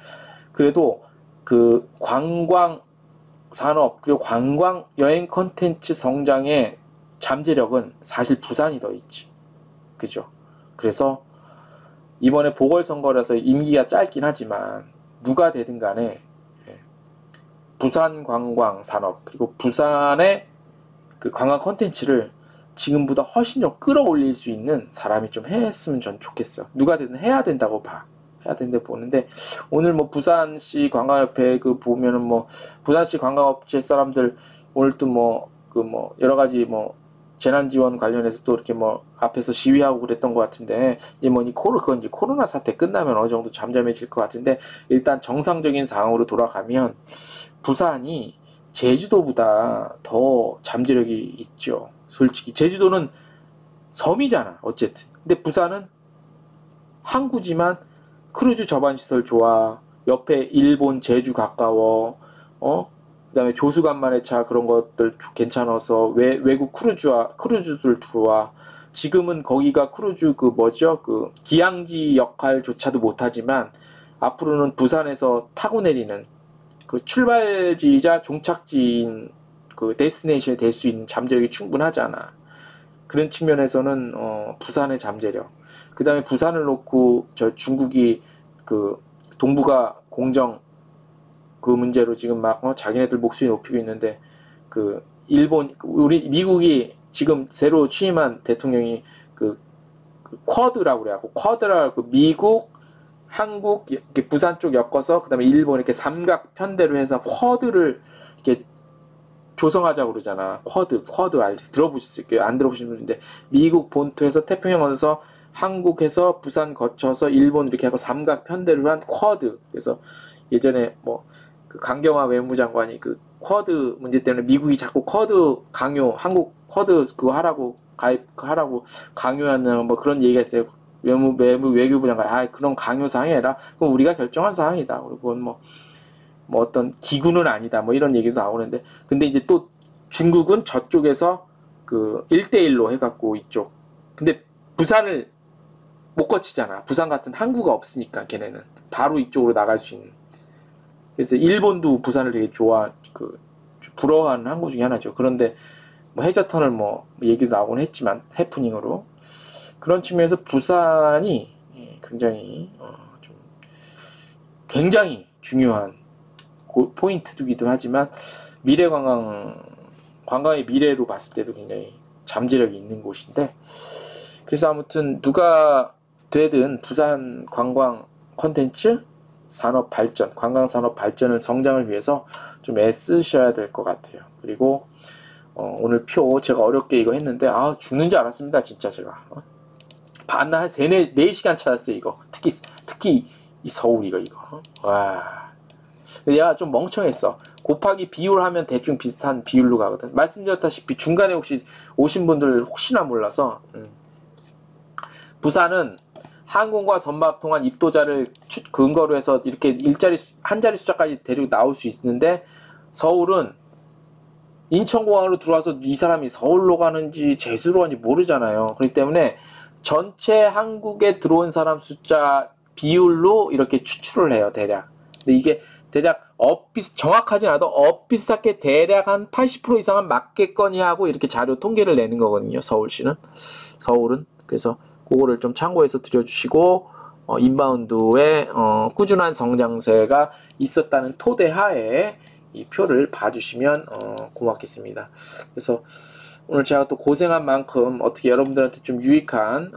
그래도 그 관광 산업 그리고 관광 여행 컨텐츠 성장의 잠재력은 사실 부산이 더 있지. 그죠? 그래서 이번에 보궐선거라서 임기가 짧긴 하지만 누가 되든 간에 부산 관광 산업 그리고 부산의 그 관광 컨텐츠를 지금보다 훨씬 좀 끌어올릴 수 있는 사람이 좀 했으면 전 좋겠어요. 누가 되든 해야 된다고 봐. 해야 된다고 보는데 오늘 뭐 부산시 관광협회 그 보면은 뭐 부산시 관광업체 사람들 오늘 또 뭐 그 뭐 여러 가지 뭐 재난지원 관련해서 또 이렇게 뭐 앞에서 시위하고 그랬던 것 같은데 이제 뭐 그건 이제 코로나 사태 끝나면 어느 정도 잠잠해질 것 같은데 일단 정상적인 상황으로 돌아가면 부산이 제주도보다 더 잠재력이 있죠. 솔직히 제주도는 섬이잖아 어쨌든. 근데 부산은 항구지만 크루즈 접안 시설 좋아. 옆에 일본 제주 가까워. 그 다음에 조수간만의 차 그런 것들 괜찮아서 외국 크루즈들 들어와. 지금은 거기가 크루즈 그 뭐죠? 그 기항지 역할조차도 못하지만 앞으로는 부산에서 타고 내리는 그 출발지이자 종착지인 그 데스티네이션이 될 수 있는 잠재력이 충분하잖아. 그런 측면에서는 부산의 잠재력. 그 다음에 부산을 놓고 저 중국이 그 동북아 공정 그 문제로 지금 막 자기네들 목소리 높이고 있는데 그 일본 우리 미국이 지금 새로 취임한 대통령이 그 쿼드라고 그래갖고 쿼드라고 미국 한국 이렇게 부산 쪽 엮어서 그다음에 일본 이렇게 삼각 편대로 해서 쿼드를 이렇게 조성하자고 그러잖아. 쿼드 알지? 들어보셨을 거예요. 안 들어보신 분인데 미국 본토에서 태평양 건너서 한국에서 부산 거쳐서 일본 이렇게 하고 삼각 편대로 한 쿼드. 그래서 예전에 뭐 그 강경화 외무장관이 그 쿼드 문제 때문에 미국이 자꾸 쿼드 강요, 한국 쿼드 그거 하라고 가입하라고 강요하는 뭐 그런 얘기가 있을 때 외교부 장관 그런 강요 사항이 아니라 그건 우리가 결정한 사항이다. 그리고 그건 뭐 어떤 기구는 아니다. 뭐 이런 얘기도 나오는데 근데 이제 또 중국은 저쪽에서 그 1대1로 해갖고 이쪽 근데 부산을 못 거치잖아. 부산 같은 항구가 없으니까 걔네는 바로 이쪽으로 나갈 수 있는. 그래서 일본도 부산을 되게 부러워하는 항구 중에 하나죠. 그런데 뭐 해저터널 뭐 얘기도 나오곤 했지만 해프닝으로 그런 측면에서 부산이 굉장히 좀 굉장히 중요한 포인트이기도 하지만 미래 관광의 미래로 봤을 때도 굉장히 잠재력이 있는 곳인데 그래서 아무튼 누가 되든 부산 관광 콘텐츠 산업 발전, 관광 산업 발전을 성장을 위해서 좀 애쓰셔야 될 것 같아요. 그리고 오늘 표 제가 어렵게 이거 했는데 죽는 줄 알았습니다. 진짜 제가 반나 한 4시간 찾았어요. 이거 특히 이 서울 이거 와 얘가 좀 멍청했어. 곱하기 비율하면 대충 비슷한 비율로 가거든. 말씀드렸다시피 중간에 혹시 오신 분들 혹시나 몰라서 부산은 항공과 선박 통한 입도자를 근거로 해서 이렇게 한 자리 숫자까지 데리고 나올 수 있는데 서울은 인천공항으로 들어와서 이 사람이 서울로 가는지 제주로 가는지 모르잖아요. 그렇기 때문에 전체 한국에 들어온 사람 숫자 비율로 이렇게 추출을 해요, 대략. 근데 이게 대략 정확하진 않아도 비슷하게 대략 한 80% 이상은 맞겠거니 하고 이렇게 자료 통계를 내는 거거든요, 서울은. 그래서 그거를 좀 참고해서 드려주시고, 인바운드의 꾸준한 성장세가 있었다는 토대하에 이 표를 봐주시면 고맙겠습니다. 그래서 오늘 제가 또 고생한 만큼 어떻게 여러분들한테 좀 유익한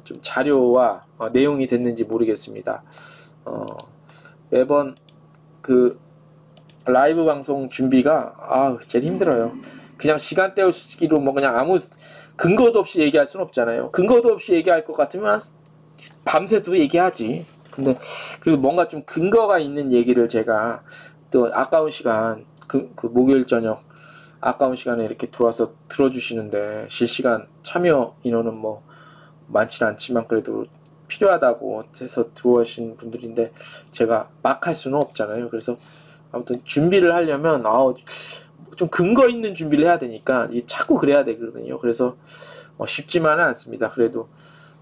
좀 자료와 내용이 됐는지 모르겠습니다. 매번 그 라이브 방송 준비가 제일 힘들어요. 그냥 시간 때우기로 뭐 그냥 아무 근거도 없이 얘기할 수는 없잖아요. 근거도 없이 얘기할 것 같으면 밤새도 얘기하지. 근데 그리고 뭔가 좀 근거가 있는 얘기를 제가 또 아까운 시간 그 목요일 저녁 아까운 시간에 이렇게 들어와서 들어주시는데 실시간 참여 인원은 뭐 많지는 않지만 그래도 필요하다고 해서 들어오신 분들인데 제가 막 할 수는 없잖아요. 그래서 아무튼 준비를 하려면 좀 근거 있는 준비를 해야 되니까 자꾸 그래야 되거든요. 그래서 쉽지만은 않습니다. 그래도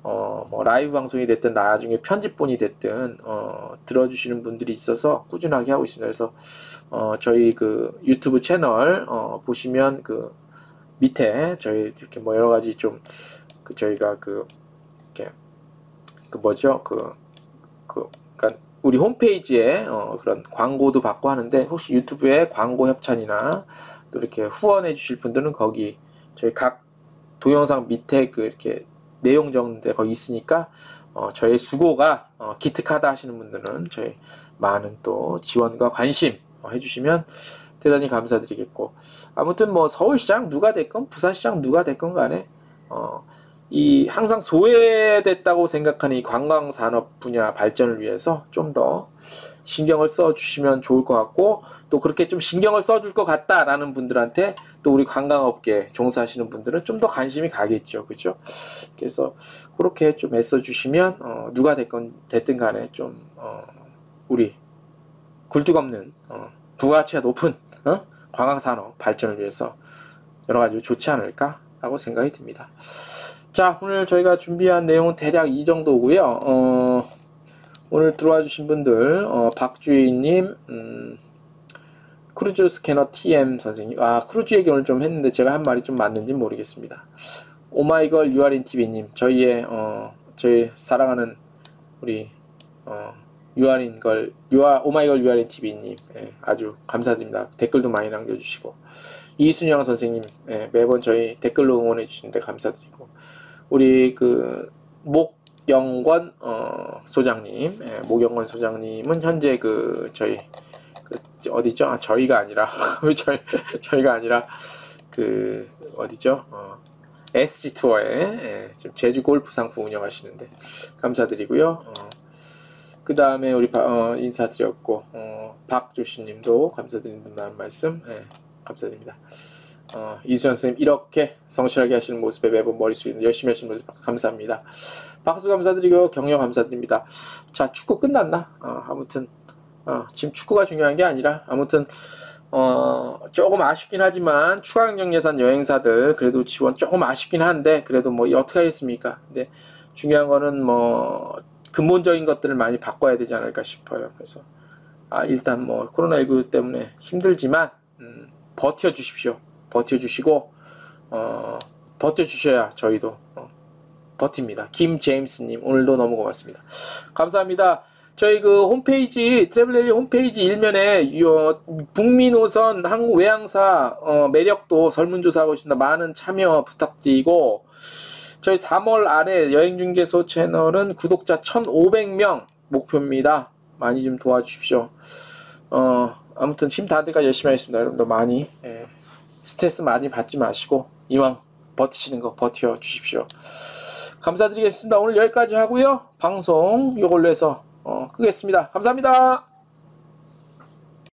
뭐 라이브 방송이 됐든 나중에 편집본이 됐든 들어주시는 분들이 있어서 꾸준하게 하고 있습니다. 그래서 저희 그 유튜브 채널 보시면 그 밑에 저희 이렇게 뭐 여러 가지 좀 저희가 이렇게 그러니까 우리 홈페이지에 그런 광고도 받고 하는데 혹시 유튜브에 광고 협찬이나 또 이렇게 후원해 주실 분들은 거기 저희 각 동영상 밑에 이렇게 내용 적는데 거기 있으니까 저의 수고가 기특하다 하시는 분들은 저희 많은 또 지원과 관심 해주시면 대단히 감사드리겠고, 아무튼 뭐 서울시장 누가 됐건 부산시장 누가 됐건 간에 이 항상 소외됐다고 생각하는 이 관광산업 분야 발전을 위해서 좀 더 신경을 써주시면 좋을 것 같고, 또 그렇게 좀 신경을 써줄 것 같다라는 분들한테 또 우리 관광업계 종사하시는 분들은 좀 더 관심이 가겠죠. 그죠? 그래서 그렇게 좀 애써주시면 누가 됐든 간에 좀 우리 굴뚝 없는 부가가치가 높은 관광산업 발전을 위해서 여러 가지 좋지 않을까라고 생각이 듭니다. 자, 오늘 저희가 준비한 내용은 대략 이 정도고요. 오늘 들어와 주신 분들 박주희님, 크루즈 스캐너 TM 선생님, 크루즈 얘기 오늘 좀 했는데 제가 한 말이 좀 맞는지 모르겠습니다. 오마이걸 유아린 TV님, 저희 사랑하는 우리 오마이걸 유아린 TV님, 아주 감사드립니다. 댓글도 많이 남겨주시고, 이순영 선생님, 매번 저희 댓글로 응원해 주시는데 감사드리고, 우리 목영권 소장님, 목영권 소장님은 현재 저희 어디죠? 저희가 아니라 왜 저희가 아니라 어디죠? SG 투어에 지금 제주 골프 상품 운영하시는데 감사드리고요. 그 다음에 우리 인사드렸고 박조씨님도 감사드린다는 말씀 감사드립니다. 이수연 선생님 이렇게 성실하게 하시는 모습에 매번 머리 숙이는 열심히 하시는 모습 감사합니다. 박수 감사드리고 격려 감사드립니다. 자, 축구 끝났나? 아무튼 지금 축구가 중요한 게 아니라 아무튼 조금 아쉽긴 하지만 추가 경정 예산 여행사들 그래도 지원 조금 아쉽긴 한데 그래도 뭐 어떻게 하겠습니까? 근데 중요한 거는 뭐 근본적인 것들을 많이 바꿔야 되지 않을까 싶어요. 그래서 일단 뭐 코로나19 때문에 힘들지만 버텨주십시오. 버텨주시고 버텨주셔야 저희도 버팁니다. 김제임스님 오늘도 너무 고맙습니다. 감사합니다. 저희 홈페이지 트래블데일리 홈페이지 일면에 북미 노선 한국 외항사 매력도 설문조사하고 있습니다. 많은 참여 부탁드리고 저희 3월 안에 여행중개소 채널은 구독자 1,500명 목표입니다. 많이 좀 도와주십시오. 아무튼 힘 닿을 때까지 열심히 하겠습니다. 여러분들 많이 스트레스 많이 받지 마시고 이왕 버티시는 거 버텨 주십시오. 감사드리겠습니다. 오늘 여기까지 하고요. 방송 이걸로 해서 끄겠습니다. 감사합니다.